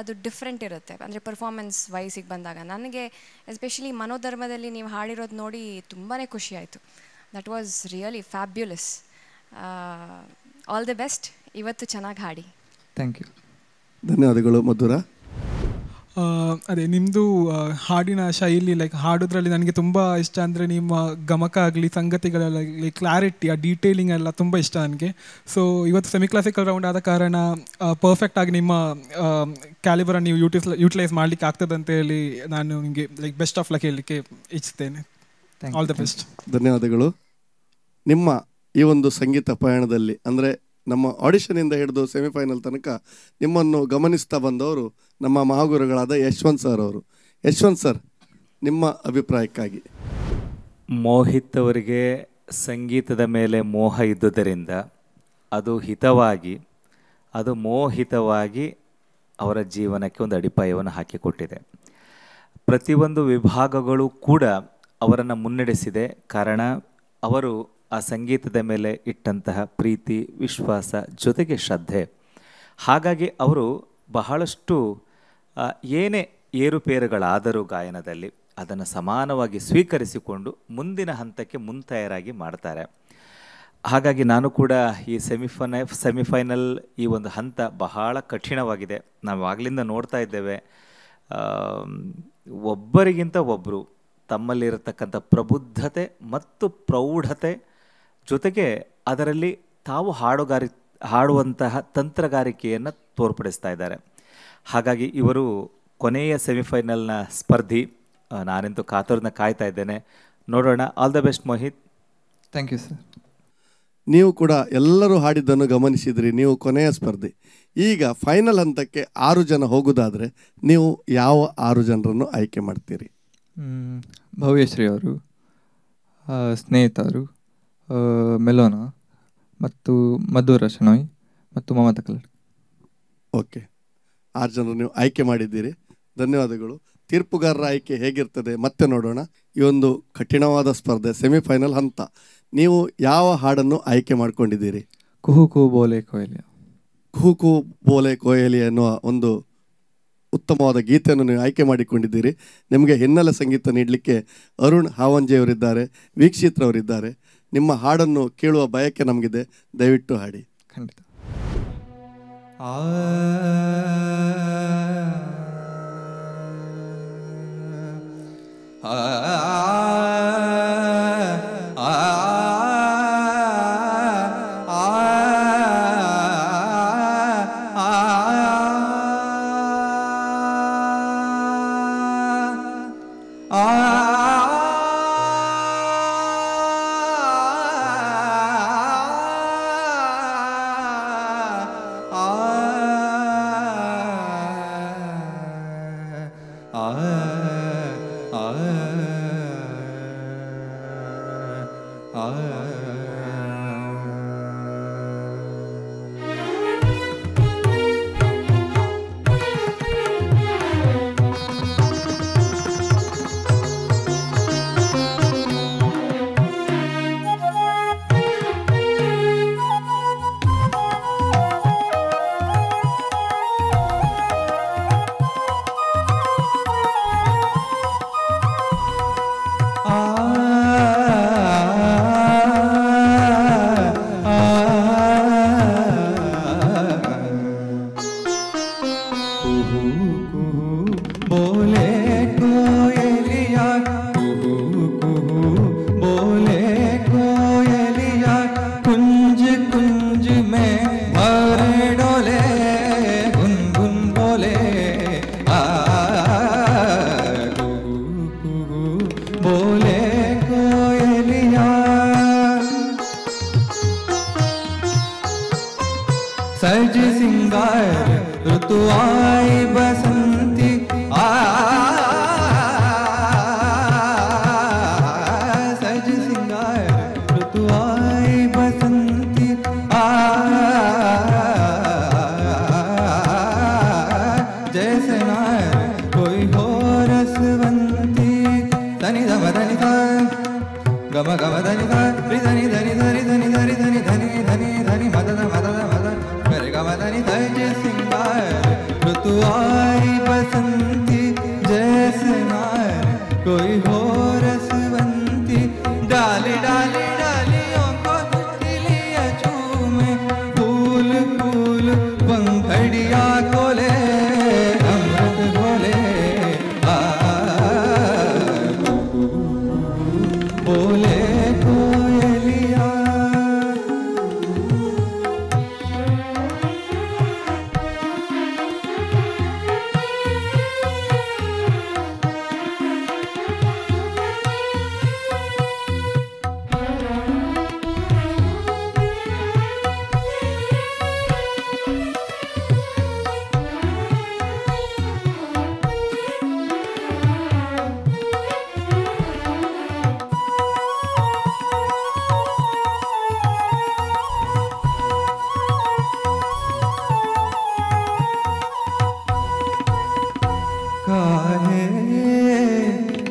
ಅದು ಡಿಫ್ರೆಂಟ್ ಇರುತ್ತೆ. ಅಂದರೆ ಪರ್ಫಾರ್ಮೆನ್ಸ್ ವೈಸಿಗೆ ಬಂದಾಗ ನನಗೆ ಎಸ್ಪೆಷಲಿ ಮನೋಧರ್ಮದಲ್ಲಿ ನೀವು ಹಾಡಿರೋದು ನೋಡಿ ತುಂಬಾ ಖುಷಿ ಆಯಿತು. That was really fabulous. All the best. ಇವತ್ತು ಚೆನ್ನಾಗಿ ಹಾಡಿ. Thank you. ಧನ್ಯವಾದಗಳು. ಮಧುರ, ಅದೇ ನಿಮ್ಮದು ಹಾಡಿನ ಶೈಲಿ, ಲೈಕ್ ಹಾಡೋದ್ರಲ್ಲಿ ನನಗೆ ತುಂಬ ಇಷ್ಟ. ಅಂದರೆ ನಿಮ್ಮ ಗಮಕ ಆಗಲಿ, ಸಂಗತಿಗಳೆಲ್ಲ, ಕ್ಲಾರಿಟಿ, ಆ ಡೀಟೇಲಿಂಗ್ ಎಲ್ಲ ತುಂಬ ಇಷ್ಟ ನನಗೆ. ಸೊ ಇವತ್ತು ಸೆಮಿ ಕ್ಲಾಸಿಕಲ್ ರೌಂಡ್ ಆದ ಕಾರಣ ಪರ್ಫೆಕ್ಟಾಗಿ ನಿಮ್ಮ ಕ್ಯಾಲಿಬರನ್ನು ನೀವು ಯೂಟಿಲೈಸ್ ಮಾಡಲಿಕ್ಕೆ ಆಗ್ತದೆ ಅಂತ ಹೇಳಿ ನಾನು ನಿಮಗೆ ಲೈಕ್ ಬೆಸ್ಟ್ ಆಫ್ ಲಕ್ ಹೇಳಲಿಕ್ಕೆ ಇಚ್ಛಿಸ್ತೇನೆ. All the best. ಧನ್ಯವಾದಗಳು. ನಿಮ್ಮ ಈ ಒಂದು ಸಂಗೀತ ಪಯಣದಲ್ಲಿ ಅಂದರೆ ನಮ್ಮ ಆಡಿಷನಿಂದ ಹಿಡಿದು ಸೆಮಿಫೈನಲ್ ತನಕ ನಿಮ್ಮನ್ನು ಗಮನಿಸ್ತಾ ಬಂದವರು ನಮ್ಮ ಮಹಾಗುರುಗಳಾದ ಯಶವಂತ್ ಸರ್ ಅವರು. ಯಶವಂತ್ ಸರ್, ನಿಮ್ಮ ಅಭಿಪ್ರಾಯಕ್ಕಾಗಿ. ಮೋಹಿತ್ ಅವರಿಗೆ ಸಂಗೀತದ ಮೇಲೆ ಮೋಹ ಇದ್ದುದರಿಂದ ಅದು ಮೋಹಿತವಾಗಿ ಅವರ ಜೀವನಕ್ಕೆ ಒಂದು ಅಡಿಪಾಯವನ್ನು ಹಾಕಿಕೊಟ್ಟಿದೆ. ಪ್ರತಿಯೊಂದು ವಿಭಾಗಗಳು ಕೂಡ ಅವರನ್ನು ಮುನ್ನಡೆಸಿದೆ. ಕಾರಣ ಅವರು ಆ ಸಂಗೀತದ ಮೇಲೆ ಇಟ್ಟಂತಹ ಪ್ರೀತಿ, ವಿಶ್ವಾಸ, ಜೊತೆಗೆ ಶ್ರದ್ಧೆ. ಹಾಗಾಗಿ ಅವರು ಬಹಳಷ್ಟು ಏನೇ ಏರುಪೇರುಗಳಾದರೂ ಗಾಯನದಲ್ಲಿ ಅದನ್ನು ಸಮಾನವಾಗಿ ಸ್ವೀಕರಿಸಿಕೊಂಡು ಮುಂದಿನ ಹಂತಕ್ಕೆ ಮುಂತಯಾರಾಗಿ ಮಾಡ್ತಾರೆ. ಹಾಗಾಗಿ ನಾನು ಕೂಡ ಈ ಸೆಮಿಫೈನಲ್ ಈ ಒಂದು ಹಂತ ಬಹಳ ಕಠಿಣವಾಗಿದೆ. ನಾವು ಆಗಲಿಂದ ನೋಡ್ತಾ ಇದ್ದೇವೆ, ಒಬ್ಬರಿಗಿಂತ ಒಬ್ಬರು ತಮ್ಮಲ್ಲಿರತಕ್ಕಂಥ ಪ್ರಬುದ್ಧತೆ ಮತ್ತು ಪ್ರೌಢತೆ ಜೊತೆಗೆ ಅದರಲ್ಲಿ ತಾವು ಹಾಡುವಂತಹ ತಂತ್ರಗಾರಿಕೆಯನ್ನು ತೋರ್ಪಡಿಸ್ತಾ ಇದ್ದಾರೆ. ಹಾಗಾಗಿ ಇವರು ಕೊನೆಯ ಸೆಮಿಫೈನಲ್ನ ಸ್ಪರ್ಧಿ. ನಾನಂತೂ ಕಾತುರನ ಕಾಯ್ತಾ ಇದ್ದೇನೆ. ನೋಡೋಣ. All the best Mohit. Thank you sir. ನೀವು ಕೂಡ ಎಲ್ಲರೂ ಹಾಡಿದ್ದನ್ನು ಗಮನಿಸಿದ್ರಿ. ನೀವು ಕೊನೆಯ ಸ್ಪರ್ಧೆ. ಈಗ ಫೈನಲ್ ಹಂತಕ್ಕೆ 6 ಜನ ಹೋಗೋದಾದರೆ ನೀವು ಯಾವ 6 ಜನರನ್ನು ಆಯ್ಕೆ ಮಾಡ್ತೀರಿ? ಭವ್ಯಶ್ರೀ ಅವರು, ಸ್ನೇಹಿತರು, ಮೆಲೋನಾ ಮತ್ತು ಮಧುರ ಶಣೋಯ್ ಮತ್ತು ಮಮತಾ ಕಲ್ಲಡ್. ಓಕೆ, 6 ಜನರು ನೀವು ಆಯ್ಕೆ ಮಾಡಿದ್ದೀರಿ. ಧನ್ಯವಾದಗಳು. ತೀರ್ಪುಗಾರರ ಆಯ್ಕೆ ಹೇಗಿರ್ತದೆ ಮತ್ತೆ ನೋಡೋಣ. ಈ ಒಂದು ಕಠಿಣವಾದ ಸ್ಪರ್ಧೆ, ಸೆಮಿಫೈನಲ್ ಹಂತ. ನೀವು ಯಾವ ಹಾಡನ್ನು ಆಯ್ಕೆ ಮಾಡ್ಕೊಂಡಿದ್ದೀರಿ? ಕುಹು ಕುಹು ಬೋಲೆ ಕೊಯಲಿ. ಕುಹು ಕುಹು ಬೋಲೆ ಕೊಯಲಿ ಎನ್ನುವ ಒಂದು ಉತ್ತಮವಾದ ಗೀತೆಯನ್ನು ನೀವು ಆಯ್ಕೆ ಮಾಡಿಕೊಂಡಿದ್ದೀರಿ. ನಿಮಗೆ ಹಿನ್ನೆಲೆ ಸಂಗೀತ ನೀಡಲಿಕ್ಕೆ ಅರುಣ್ ಹಾವಂಜೆಯವರಿದ್ದಾರೆ, ವೀಕ್ಷಿತ್ರವರಿದ್ದಾರೆ. ನಿಮ್ಮ ಹಾಡನ್ನು ಕೇಳುವ ಬಯಕೆ ನಮಗಿದೆ. ದಯವಿಟ್ಟು ಹಾಡಿ. ಖಂಡಿತ. सज सिंगार ऋतु आई बसंती सज सिंगार ऋतु आई बसंती जैसे नार कोई हो रसवंती धनी धम धनी धा गम गम धनी धा धनी धनी धनी धनी धनी धनी धनी धनी धनी मदद मदद मदद करे गम धनी धज सिंगार ऋतु आई बसंती जैसे नार कोई हो रसवंती डाली डाली डालियों को दिलिया चूमे फूल फूल पंखड़िया खोले अमृत घोले बोले कोयलिया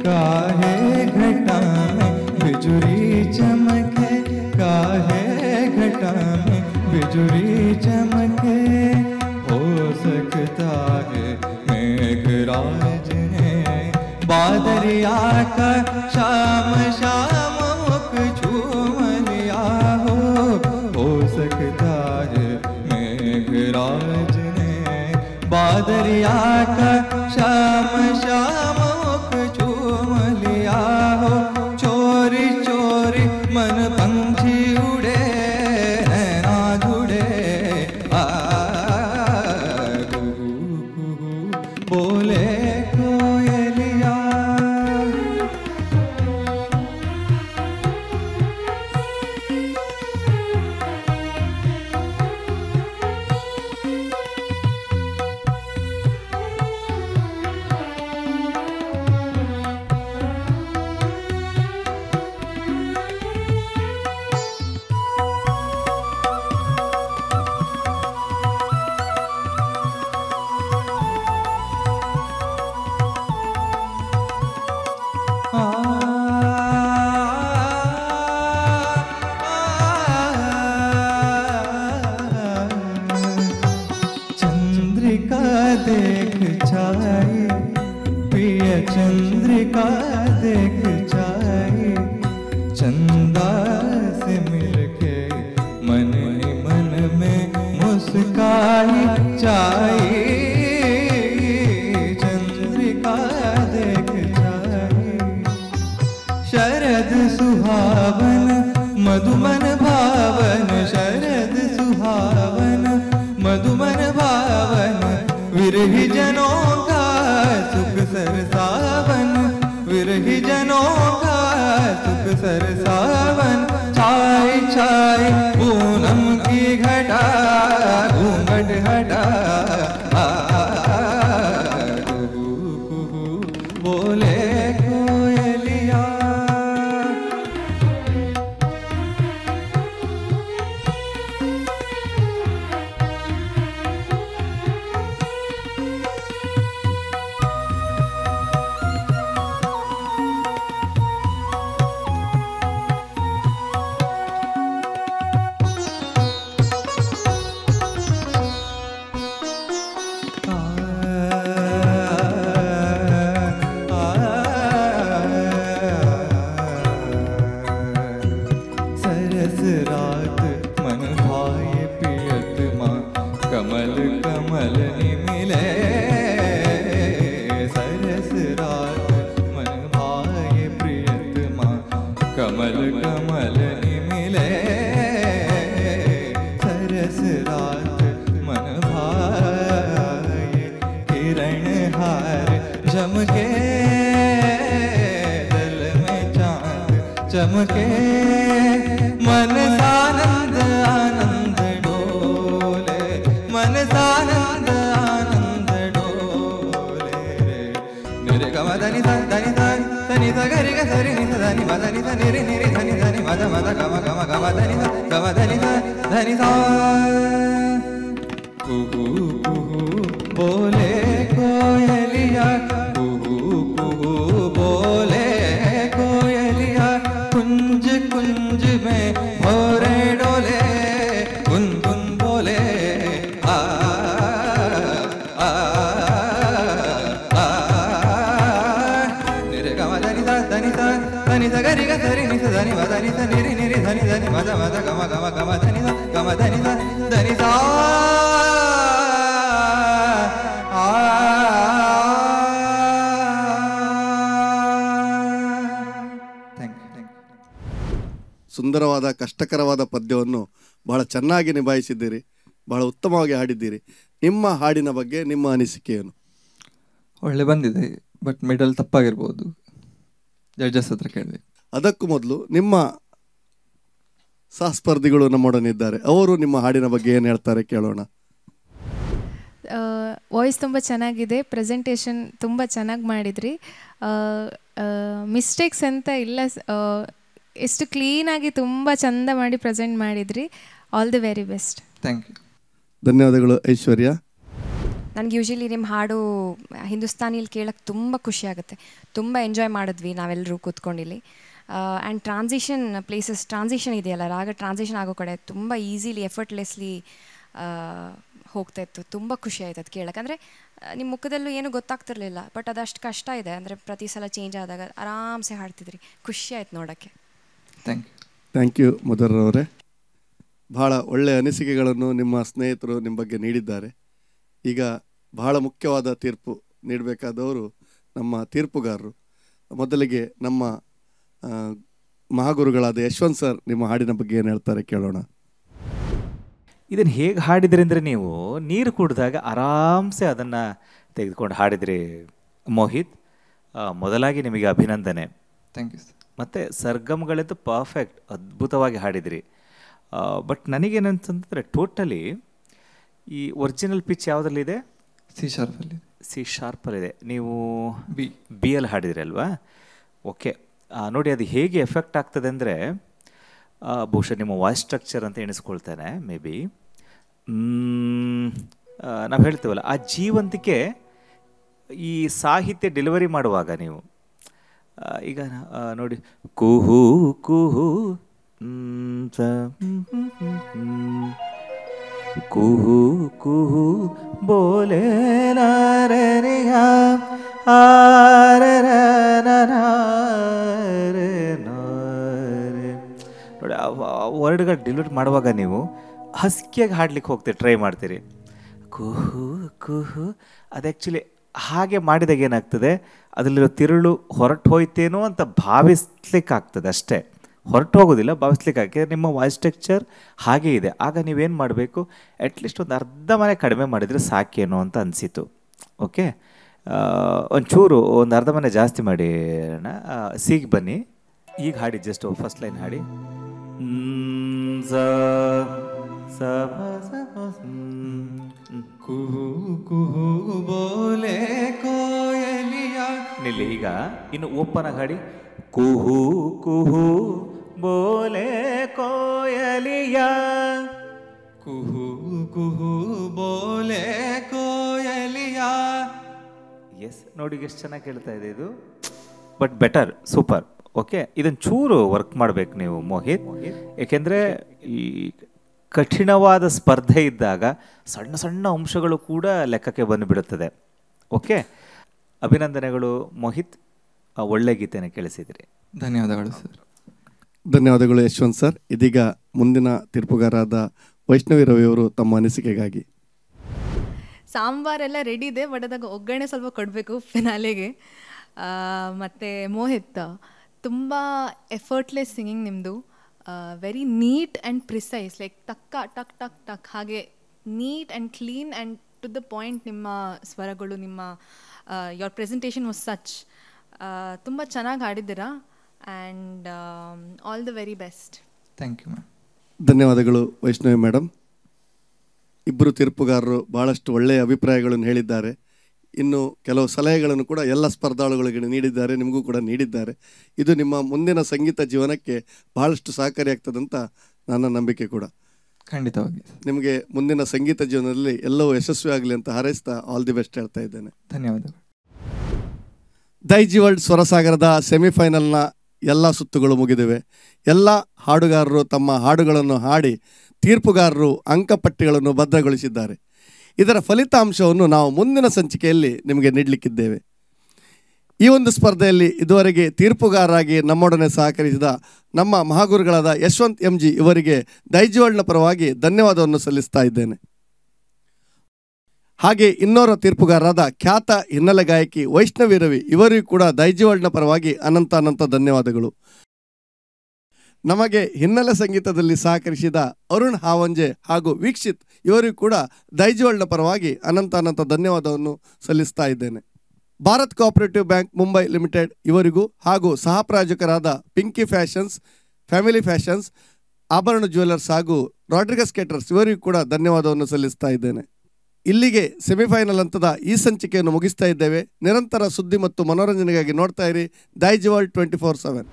काहे घटा में बिजुरी चमके काहे घटा में बिजुरी चमके हो सकता है मेघराज ने बादरिया का शाम शाम मुख झूम लिया हो सकता है मेघराज ने बादरिया का शाम शाम मुख झूम लिया हो चोरी चोरी मन पंछी उड़े नैना जुड़े कुहू कुहू बोले कोयलिया चंद्रिका देख जाए, चंदा से मिलके मन ही मन में मुस्काई जाए, चंद्रिका देख जाए। शरद सुहावन मधुमन भावन, शरद सुहावन मधुमन भावन, विरही जनों का सुख सरसावन, विरही जनों का सुख सरसावन। छाई छाई पूनम की घटा, घूंघट हटा, कुहू कुहू बोले कोयलिया। सरस रात मन भाए पियत माँ, कमल कमल मिले। सरस रात मन भाए प्रियत माँ, कमल कमल मिले। सरस रात मन भाए किरण हार चमके, दल में चांद चमके। मन सानंद आनंद डोले, मन सानंद आनंद डोले। निरे ग मद नि ध नि ध नि ध ग रि ग स रि नि ध नि म ध नि ध नि रि नि रि ध नि ध नि म ध ग म ग म ग म ध नि ध ग म ध नि ध नि ध। कुहू कुहू बोले कोयलिया, कुहू कुहू बोले कोयलिया। कुंज कुंज में भौरे डोले, गुनगुन बोले आ आ आ। निरे ग म ध नि ध नि ध नि ध ग रि ग स रि नि ध नि म ध नि ध नि रि नि रि ध नि ध नि म ध ग म ग म ग म ध नि ध ग म ध नि ध नि ध। ಸುಂದರವಾದ ಕಷ್ಟಕರವಾದ ಪದ್ಯವನ್ನು ಬಹಳ ಚೆನ್ನಾಗಿ ನಿಭಾಯಿಸಿದ್ದೀರಿ, ಬಹಳ ಉತ್ತಮವಾಗಿ ಹಾಡಿದ್ದೀರಿ. ನಿಮ್ಮ ಹಾಡಿನ ಬಗ್ಗೆ ನಿಮ್ಮ ಅನಿಸಿಕೆಯನ್ನು? ಒಳ್ಳೆ ಬಂದಿದೆ, ಬಟ್ ಮಿಡಲ್ ತಪ್ಪಾಗಿರ್ಬೋದು, ಜಡ್ಜಸ್ ಹತ್ರ ಕೇಳಬೇಕು. ಅದಕ್ಕೂ ಮೊದಲು ನಿಮ್ಮ ಸಹಸ್ಪರ್ಧಿಗಳು ನಮ್ಮೊಡನಿದ್ದಾರೆ, ಅವರು ನಿಮ್ಮ ಹಾಡಿನ ಬಗ್ಗೆ ಏನು ಹೇಳ್ತಾರೆ ಕೇಳೋಣ. ವಾಯ್ಸ್ ತುಂಬ ಚೆನ್ನಾಗಿದೆ, ಪ್ರೆಸೆಂಟೇಷನ್ ತುಂಬ ಚೆನ್ನಾಗಿ ಮಾಡಿದ್ರಿ, ಮಿಸ್ಟೇಕ್ಸ್ ಅಂತ ಇಲ್ಲ, ಎಷ್ಟು ಕ್ಲೀನಾಗಿ ತುಂಬ ಚಂದ ಮಾಡಿ ಪ್ರೆಸೆಂಟ್ ಮಾಡಿದ್ರಿ. All the very best. Thank you. ಧನ್ಯವಾದಗಳು ಐಶ್ವರ್ಯ. ನನಗೆ ಯೂಶಲಿ ನಿಮ್ಮ ಹಾಡು ಹಿಂದೂಸ್ತಾನಿಲಿ ಕೇಳೋಕ್ಕೆ ತುಂಬ ಖುಷಿ ಆಗುತ್ತೆ, ತುಂಬ ಎಂಜಾಯ್ ಮಾಡಿದ್ವಿ ನಾವೆಲ್ಲರೂ ಕೂತ್ಕೊಂಡಿಲ್ಲಿ. ಆ್ಯಂಡ್ ಟ್ರಾನ್ಸಿಷನ್ ಇದೆಯಲ್ಲ, ರಾಗ ಟ್ರಾನ್ಸಿಷನ್ ಆಗೋ ಕಡೆ ತುಂಬ ಈಸಿಲಿ ಎಫರ್ಟ್ಲೆಸ್ಲಿ ಹೋಗ್ತಾ ಇತ್ತು. ತುಂಬ ಖುಷಿ ಆಯ್ತು ಅದು ಕೇಳೋಕೆ. ಅಂದರೆ ನಿಮ್ಮ ಮುಖದಲ್ಲೂ ಏನೂ ಗೊತ್ತಾಗ್ತಿರ್ಲಿಲ್ಲ, ಬಟ್ ಅದಷ್ಟು ಕಷ್ಟ ಇದೆ, ಅಂದರೆ ಪ್ರತಿ ಸಲ ಚೇಂಜ್ ಆದಾಗ ಆರಾಮ್ಸೆ ಹಾಡ್ತಿದ್ರಿ. ಖುಷಿ ಆಯ್ತು ನೋಡೋಕ್ಕೆ. ಥ್ಯಾಂಕ್ ಯು ಮಧುರವರೇ. ಬಹಳ ಒಳ್ಳೆಯ ಅನಿಸಿಕೆಗಳನ್ನು ನಿಮ್ಮ ಸ್ನೇಹಿತರು ನಿಮ್ಮ ಬಗ್ಗೆ ನೀಡಿದ್ದಾರೆ. ಈಗ ಬಹಳ ಮುಖ್ಯವಾದ ತೀರ್ಪು ನೀಡಬೇಕಾದವರು ನಮ್ಮ ತೀರ್ಪುಗಾರರು. ಮೊದಲಿಗೆ ನಮ್ಮ ಮಹಾಗುರುಗಳಾದ ಯಶವಂತ್ ಸರ್ ನಿಮ್ಮ ಹಾಡಿನ ಬಗ್ಗೆ ಏನು ಹೇಳ್ತಾರೆ ಕೇಳೋಣ. ಇದನ್ನು ಹೇಗೆ ಹಾಡಿದ್ರಿ ಅಂದರೆ, ನೀವು ನೀರು ಕುಡಿದಾಗ ಆರಾಮ್ಸೆ ಅದನ್ನು ತೆಗೆದುಕೊಂಡು ಹಾಡಿದ್ರಿ ಮೋಹಿತ್. ಮೊದಲಾಗಿ ನಿಮಗೆ ಅಭಿನಂದನೆ. Thank you. ಮತ್ತು ಸರ್ಗಮ್ಗಳದ್ದು ಪರ್ಫೆಕ್ಟ್, ಅದ್ಭುತವಾಗಿ ಹಾಡಿದ್ರಿ. ಬಟ್ ನನಗೇನಂತಂದರೆ ಟೋಟಲಿ ಈ ಒರಿಜಿನಲ್ ಪಿಚ್ ಯಾವುದರಲ್ಲಿದೆ? ಸಿ ಶಾರ್ಪಲ್ಲಿ. ಸಿ ಶಾರ್ಪಲ್ಲಿದೆ. ನೀವು ಬಿ ಅಲ್ಲಿ ಹಾಡಿದ್ರಿ ಅಲ್ವಾ? ಓಕೆ, ನೋಡಿ ಅದು ಹೇಗೆ ಎಫೆಕ್ಟ್ ಆಗ್ತದೆ ಅಂದರೆ, ಬಹುಶಃ ನಿಮ್ಮ ವಾಯ್ಸ್ ಸ್ಟ್ರಕ್ಚರ್ ಅಂತ ಎಣಿಸ್ಕೊಳ್ತೇನೆ ಮೇ ಬಿ. ನಾವು ಹೇಳ್ತೇವಲ್ಲ, ಆ ಜೀವಂತಿಕೆ ಈ ಸಾಹಿತ್ಯ ಡೆಲಿವರಿ ಮಾಡುವಾಗ ನೀವು ಈಗ ನೋಡಿ, ಕುಹೂ ಕುಹೂ ಕುಹೂ ಕುಹೂ ಬೋಲೆ ನಾರನಿಯಾ ನೋಡಿ ಆ ವರ್ಡ್ಗಳು ಡಿಲೀಟ್ ಮಾಡುವಾಗ ನೀವು ಹಸ್ಕಿಯಾಗಿ ಹಾಡ್ಲಿಕ್ಕೆ ಹೋಗ್ತೀರಿ, ಟ್ರೈ ಮಾಡ್ತೀರಿ. ಕುಹು ಕುಹು ಅದು ಆ್ಯಕ್ಚುಲಿ ಹಾಗೆ ಮಾಡಿದಾಗ ಏನಾಗ್ತದೆ, ಅದರಲ್ಲಿರೋ ತಿರುಳು ಹೊರಟು ಹೋಯ್ತೇನೋ ಅಂತ ಭಾವಿಸ್ಲಿಕ್ಕಾಗ್ತದೆ ಅಷ್ಟೇ, ಹೊರಟು ಹೋಗೋದಿಲ್ಲ, ಭಾವಿಸ್ಲಿಕ್ಕೆ. ನಿಮ್ಮ ವಾಯ್ಸ್ ಟೆಕ್ಸ್ಚರ್ ಹಾಗೇ ಇದೆ. ಆಗ ನೀವೇನು ಮಾಡಬೇಕು, ಅಟ್ಲೀಸ್ಟ್ ಒಂದು ಅರ್ಧ ಮನೆ ಕಡಿಮೆ ಮಾಡಿದರೆ ಸಾಕೇನೋ ಅಂತ ಅನಿಸಿತು. ಓಕೆ, ಒಂಚೂರು ಒಂದು ಅರ್ಧ ಮನೆ ಜಾಸ್ತಿ ಮಾಡಿ ಅಣ್ಣ. ಸಿಗ್ ಬನ್ನಿ, ಈಗ ಹಾಡಿ, ಜಸ್ಟ್ ಫಸ್ಟ್ ಲೈನ್ ಹಾಡಿ. ಕುಹು ಕುಹು ಬೋಲೆ ಕೋಯಲಿಯಾ. ನಿಲ್ಲಿ, ಈಗ ಇನ್ನು ಓಪನ್ ಆಗಿ ಹಾಡಿ. ಕುಹು ಕುಹು ಬೋಲೆ ಕೋಯಲಿಯಾ, ಕುಹು ಕುಹು ಬೋಲೆ ಕೋಯಲಿಯಾ. ಎಸ್, ನೋಡಿ ಎಷ್ಟು ಚೆನ್ನಾಗಿ ಕೇಳ್ತಾ ಇದೆ ಇದು. But better, super. ಓಕೆ, ಇದನ್ನು ಚೂರು ವರ್ಕ್ ಮಾಡಬೇಕು ನೀವು ಮೋಹಿತ್, ಏಕೆಂದರೆ ಈ ಕಠಿಣವಾದ ಸ್ಪರ್ಧೆ ಇದ್ದಾಗ ಸಣ್ಣ ಸಣ್ಣ ಅಂಶಗಳು ಕೂಡ ಲೆಕ್ಕಕ್ಕೆ ಬಂದುಬಿಡುತ್ತದೆ. ಓಕೆ, ಅಭಿನಂದನೆಗಳು ಮೋಹಿತ್, ಒಳ್ಳೆ ಗೀತೆನ ಕೇಳಿಸಿದ್ರಿ. ಧನ್ಯವಾದಗಳು ಸರ್. ಧನ್ಯವಾದಗಳು ಯಶವಂತ್ ಸರ್. ಇದೀಗ ಮುಂದಿನ ತೀರ್ಪುಗಾರಾದ ವೈಷ್ಣವಿ ರವಿಯವರು ತಮ್ಮ ಅನಿಸಿಕೆಗಾಗಿ. ಸಾಂಬಾರೆಲ್ಲ ರೆಡಿ ಇದೆ, ಬಟ್ ಅದಾಗ ಒಗ್ಗರಣೆ ಸ್ವಲ್ಪ ಕೊಡಬೇಕು ಫಿನಾಲೆಗೆ. ಮತ್ತು ಮೋಹಿತ್, ತುಂಬ ಎಫರ್ಟ್ಲೆಸ್ ಸಿಂಗಿಂಗ್ ನಿಮ್ಮದು. Very neat and precise, like tuck tuck tuck ಹಾಗೆ neat and clean and to the point ನಿಮ್ಮ ಸ್ವರಗಳು. ನಿಮ್ಮ ಯೋರ್ ಪ್ರೆಸೆಂಟೇಷನ್ ವಾಸ್ ಸಚ್. ತುಂಬ ಚೆನ್ನಾಗಿ ಹಾಡಿದ್ದೀರಾ and all the very best. Thank you ma'am. ಧನ್ಯವಾದಗಳು ವೈಷ್ಣವಿ ಮೇಡಮ್. ಇಬ್ಬರು ತೀರ್ಪುಗಾರರು ಭಾಳಷ್ಟು ಒಳ್ಳೆಯ ಅಭಿಪ್ರಾಯಗಳನ್ನು ಹೇಳಿದ್ದಾರೆ. ಇನ್ನು ಕೆಲವು ಸಲಹೆಗಳನ್ನು ಕೂಡ ಎಲ್ಲ ಸ್ಪರ್ಧಾಳುಗಳಿಗೆ ನೀಡಿದ್ದಾರೆ, ನಿಮಗೂ ಕೂಡ ನೀಡಿದ್ದಾರೆ. ಇದು ನಿಮ್ಮ ಮುಂದಿನ ಸಂಗೀತ ಜೀವನಕ್ಕೆ ಬಹಳಷ್ಟು ಸಹಕಾರಿಯಾಗ್ತದಂತ ನನ್ನ ನಂಬಿಕೆ ಕೂಡ. ಖಂಡಿತವಾಗಿ ನಿಮಗೆ ಮುಂದಿನ ಸಂಗೀತ ಜೀವನದಲ್ಲಿ ಎಲ್ಲವೂ ಯಶಸ್ವಿ ಆಗಲಿ ಅಂತ ಹಾರೈಸ್ತಾ ಆಲ್ ದಿ ಬೆಸ್ಟ್ ಹೇಳ್ತಾ ಇದ್ದೇನೆ. ಧನ್ಯವಾದಗಳು. ದೈಜಿ ವರ್ಲ್ಡ್ ಸ್ವರಸಾಗರದ ಸೆಮಿಫೈನಲ್ನ ಎಲ್ಲ ಸುತ್ತುಗಳು ಮುಗಿದಿವೆ. ಎಲ್ಲ ಹಾಡುಗಾರರು ತಮ್ಮ ಹಾಡುಗಳನ್ನು ಹಾಡಿ ತೀರ್ಪುಗಾರರು ಅಂಕಪಟ್ಟಿಗಳನ್ನು ಭದ್ರಗೊಳಿಸಿದ್ದಾರೆ. ಇದರ ಫಲಿತಾಂಶವನ್ನು ನಾವು ಮುಂದಿನ ಸಂಚಿಕೆಯಲ್ಲಿ ನಿಮಗೆ ನೀಡಲಿಕ್ಕಿದ್ದೇವೆ. ಈ ಒಂದು ಸ್ಪರ್ಧೆಯಲ್ಲಿ ಇದುವರೆಗೆ ತೀರ್ಪುಗಾರರಾಗಿ ನಮ್ಮೊಡನೆ ಸಹಕರಿಸಿದ ನಮ್ಮ ಮಹಾಗುರುಗಳಾದ ಯಶವಂತ್ MG ಇವರಿಗೆ ದೈಜಿ ವರ್ಲ್ಡ್ನ ಪರವಾಗಿ ಧನ್ಯವಾದವನ್ನು ಸಲ್ಲಿಸ್ತಾ ಇದ್ದೇನೆ. ಹಾಗೆ ಇನ್ನೋರ ತೀರ್ಪುಗಾರರಾದ ಖ್ಯಾತ ಹಿನ್ನೆಲೆ ಗಾಯಕಿ ವೈಷ್ಣವಿ ರವಿ ಇವರಿಗೂ ಕೂಡ ದೈಜಿ ವರ್ಲ್ಡ್ನ ಪರವಾಗಿ ಅನಂತ ಧನ್ಯವಾದಗಳು. ನಮಗೆ ಹಿನ್ನೆಲೆ ಸಂಗೀತದಲ್ಲಿ ಸಹಕರಿಸಿದ ಅರುಣ್ ಹಾವಂಜೆ ಹಾಗೂ ವೀಕ್ಷಿತ್ ಇವರಿಗೂ ಕೂಡ ದೈಜಿ ವರ್ಲ್ಡ್ನ ಪರವಾಗಿ ಅನಂತ ಧನ್ಯವಾದವನ್ನು ಸಲ್ಲಿಸ್ತಾ ಇದ್ದೇನೆ. Bharat cooperative bank Mumbai limited ಇವರಿಗೂ ಹಾಗೂ ಸಹ ಪ್ರಾಯೋಜಕರಾದ ಪಿಂಕಿ ಫ್ಯಾಷನ್ಸ್, ಫ್ಯಾಮಿಲಿ ಫ್ಯಾಷನ್ಸ್, ಆಭರಣ ಜ್ಯುವೆಲರ್ಸ್ ಹಾಗೂ ರಾಡ್ರಿಗಸ್ ಕೇಟರ್ಸ್ ಇವರಿಗೂ ಕೂಡ ಧನ್ಯವಾದವನ್ನು ಸಲ್ಲಿಸ್ತಾ ಇದ್ದೇನೆ. ಇಲ್ಲಿಗೆ ಸೆಮಿಫೈನಲ್ ಹಂತದ ಈ ಸಂಚಿಕೆಯನ್ನು ಮುಗಿಸ್ತಾ ಇದ್ದೇವೆ. ನಿರಂತರ ಸುದ್ದಿ ಮತ್ತು ಮನೋರಂಜನೆಗಾಗಿ ನೋಡ್ತಾ ಇರಿ ದೈಜಿ ವರ್ಲ್ಡ್ 24/7.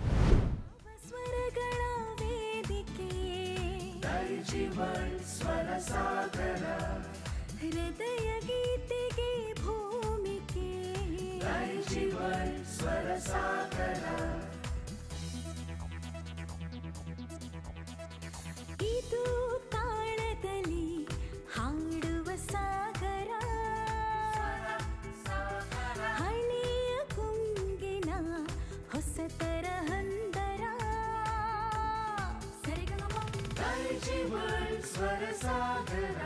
ಇದು ತಾಳದಲ್ಲಿ ಹಾಡುವ ಸಾಗರ, ಹಳೆಯ ಗುಂಗಿನ ಹೊಸತರ ಹಂದರ. ದೈಜಿ ವರ್ಲ್ಡ್ ಸ್ವರ ಸಾಗರ,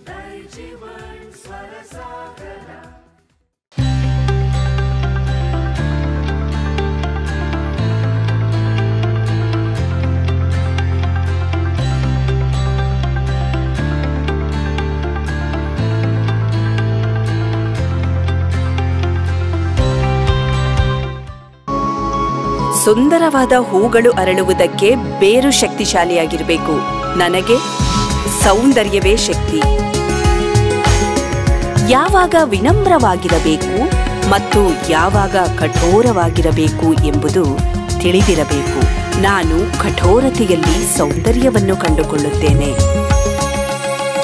ದೈಜಿ ವರ್ಲ್ಡ್ ಸ್ವರ ಸಾಗರ. ಸುಂದರವಾದ ಹೂಗಳು ಅರಳುವುದಕ್ಕೆ ಬೇರು ಶಕ್ತಿಶಾಲಿಯಾಗಿರಬೇಕು. ನನಗೆ ಸೌಂದರ್ಯವೇ ಶಕ್ತಿ. ಯಾವಾಗ ವಿನಮ್ರವಾಗಿರಬೇಕು ಮತ್ತು ಯಾವಾಗ ಕಠೋರವಾಗಿರಬೇಕು ಎಂಬುದು ತಿಳಿದಿರಬೇಕು. ನಾನು ಕಠೋರತೆಯಲ್ಲಿ ಸೌಂದರ್ಯವನ್ನು ಕಂಡುಕೊಳ್ಳುತ್ತೇನೆ.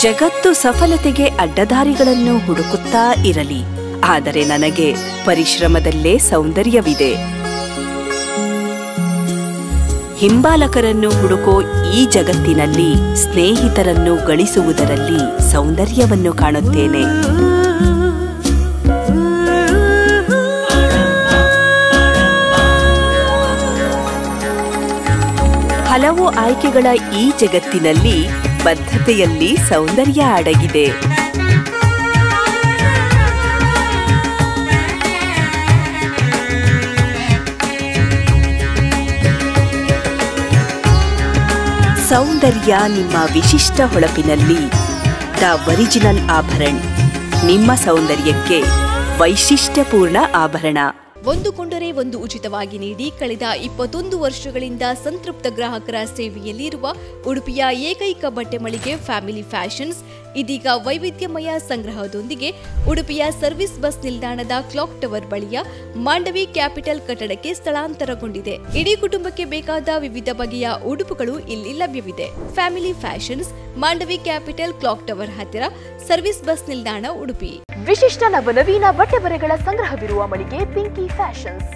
ಜಗತ್ತು ಸಫಲತೆಗೆ ಅಡ್ಡದಾರಿಗಳನ್ನು ಹುಡುಕುತ್ತಾ ಇರಲಿ, ಆದರೆ ನನಗೆ ಪರಿಶ್ರಮದಲ್ಲೇ ಸೌಂದರ್ಯವಿದೆ. ಹಿಂಬಾಲಕರನ್ನು ಹುಡುಕೋ ಈ ಜಗತ್ತಿನಲ್ಲಿ ಸ್ನೇಹಿತರನ್ನು ಗಳಿಸುವುದರಲ್ಲಿ ಸೌಂದರ್ಯವನ್ನು ಕಾಣುತ್ತೇನೆ. ಹಲವು ಆಯ್ಕೆಗಳ ಈ ಜಗತ್ತಿನಲ್ಲಿ ಬದ್ಧತೆಯಲ್ಲಿ ಸೌಂದರ್ಯ ಅಡಗಿದೆ. ಸೌಂದರ್ಯ ನಿಮ್ಮ ವಿಶಿಷ್ಟ ಹೊಳಪಿನಲ್ಲಿ ದ ಒರಿಜಿನಲ್ ಆಭರಣ. ನಿಮ್ಮ ಸೌಂದರ್ಯಕ್ಕೆ ವೈಶಿಷ್ಟ್ಯಪೂರ್ಣ ಆಭರಣ. ಒಂದು ಕೊಂಡರೆ ಒಂದು ಉಚಿತವಾಗಿ ನೀಡಿ ಕಳೆದ 21 ವರ್ಷಗಳಿಂದ ಸಂತೃಪ್ತ ಗ್ರಾಹಕರ ಸೇವೆಯಲ್ಲಿರುವ ಉಡುಪಿಯ ಏಕೈಕ ಬಟ್ಟೆ ಮಳಿಗೆ ಫ್ಯಾಮಿಲಿ ಫ್ಯಾಷನ್ಸ್ ಇದೀಗ ವೈವಿಧ್ಯಮಯ ಸಂಗ್ರಹದೊಂದಿಗೆ ಉಡುಪಿಯ ಸರ್ವಿಸ್ ಬಸ್ ನಿಲ್ದಾಣದ ಕ್ಲಾಕ್ ಟವರ್ ಬಳಿಯ ಮಾಂಡವಿ ಕ್ಯಾಪಿಟಲ್ ಕಟ್ಟಡಕ್ಕೆ ಸ್ಥಳಾಂತರಗೊಂಡಿದೆ. ಇಡೀ ಕುಟುಂಬಕ್ಕೆ ಬೇಕಾದ ವಿವಿಧ ಬಗೆಯ ಉಡುಪುಗಳು ಇಲ್ಲಿ ಲಭ್ಯವಿದೆ. Family fashions, Mandavi capital, clock tower ಹತ್ತಿರ, ಸರ್ವಿಸ್ ಬಸ್ ನಿಲ್ದಾಣ, ಉಡುಪಿ. ವಿಶಿಷ್ಟ ನವನವೀನ ಬಟ್ಟೆ ಬರೆಗಳ ಸಂಗ್ರಹವಿರುವ ಮಳಿಗೆ ಪಿಂಕಿ ಫ್ಯಾಷನ್ಸ್.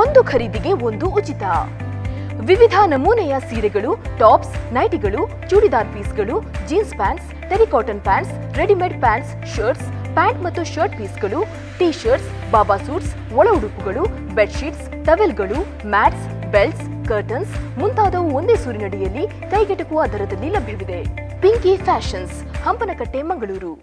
ಒಂದು ಖರೀದಿಗೆ ಒಂದು ಉಚಿತ. ವಿವಿಧ ನಮೂನೆಯ ಸೀರೆಗಳು, ಟಾಪ್ಸ್, ನೈಟಿಗಳು, ಚೂಡಿದಾರ್ ಪೀಸ್ಗಳು, jeans pants, terry cotton pants, readymade pants, shirts, pant ಮತ್ತು ಶರ್ಟ್ ಪೀಸ್ಗಳು, ಟೀ ಶರ್ಟ್ಸ್, ಬಾಬಾ ಸೂಟ್ಸ್, ಒಳ ಉಡುಪುಗಳು, ಬೆಡ್ಶೀಟ್ಸ್, ಟವೆಲ್ಗಳು, ಮ್ಯಾಟ್ಸ್, ಬೆಲ್ಟ್ಸ್, ಕರ್ಟನ್ಸ್ ಮುಂತಾದವು ಒಂದೇ ಸೂರಿನಡಿಯಲ್ಲಿ ಕೈಗೆಟುಕುವ ದರದಲ್ಲಿ ಲಭ್ಯವಿದೆ. ಪಿಂಕಿ ಫ್ಯಾಷನ್ಸ್, ಹಂಪನಕಟ್ಟೆ, ಮಂಗಳೂರು.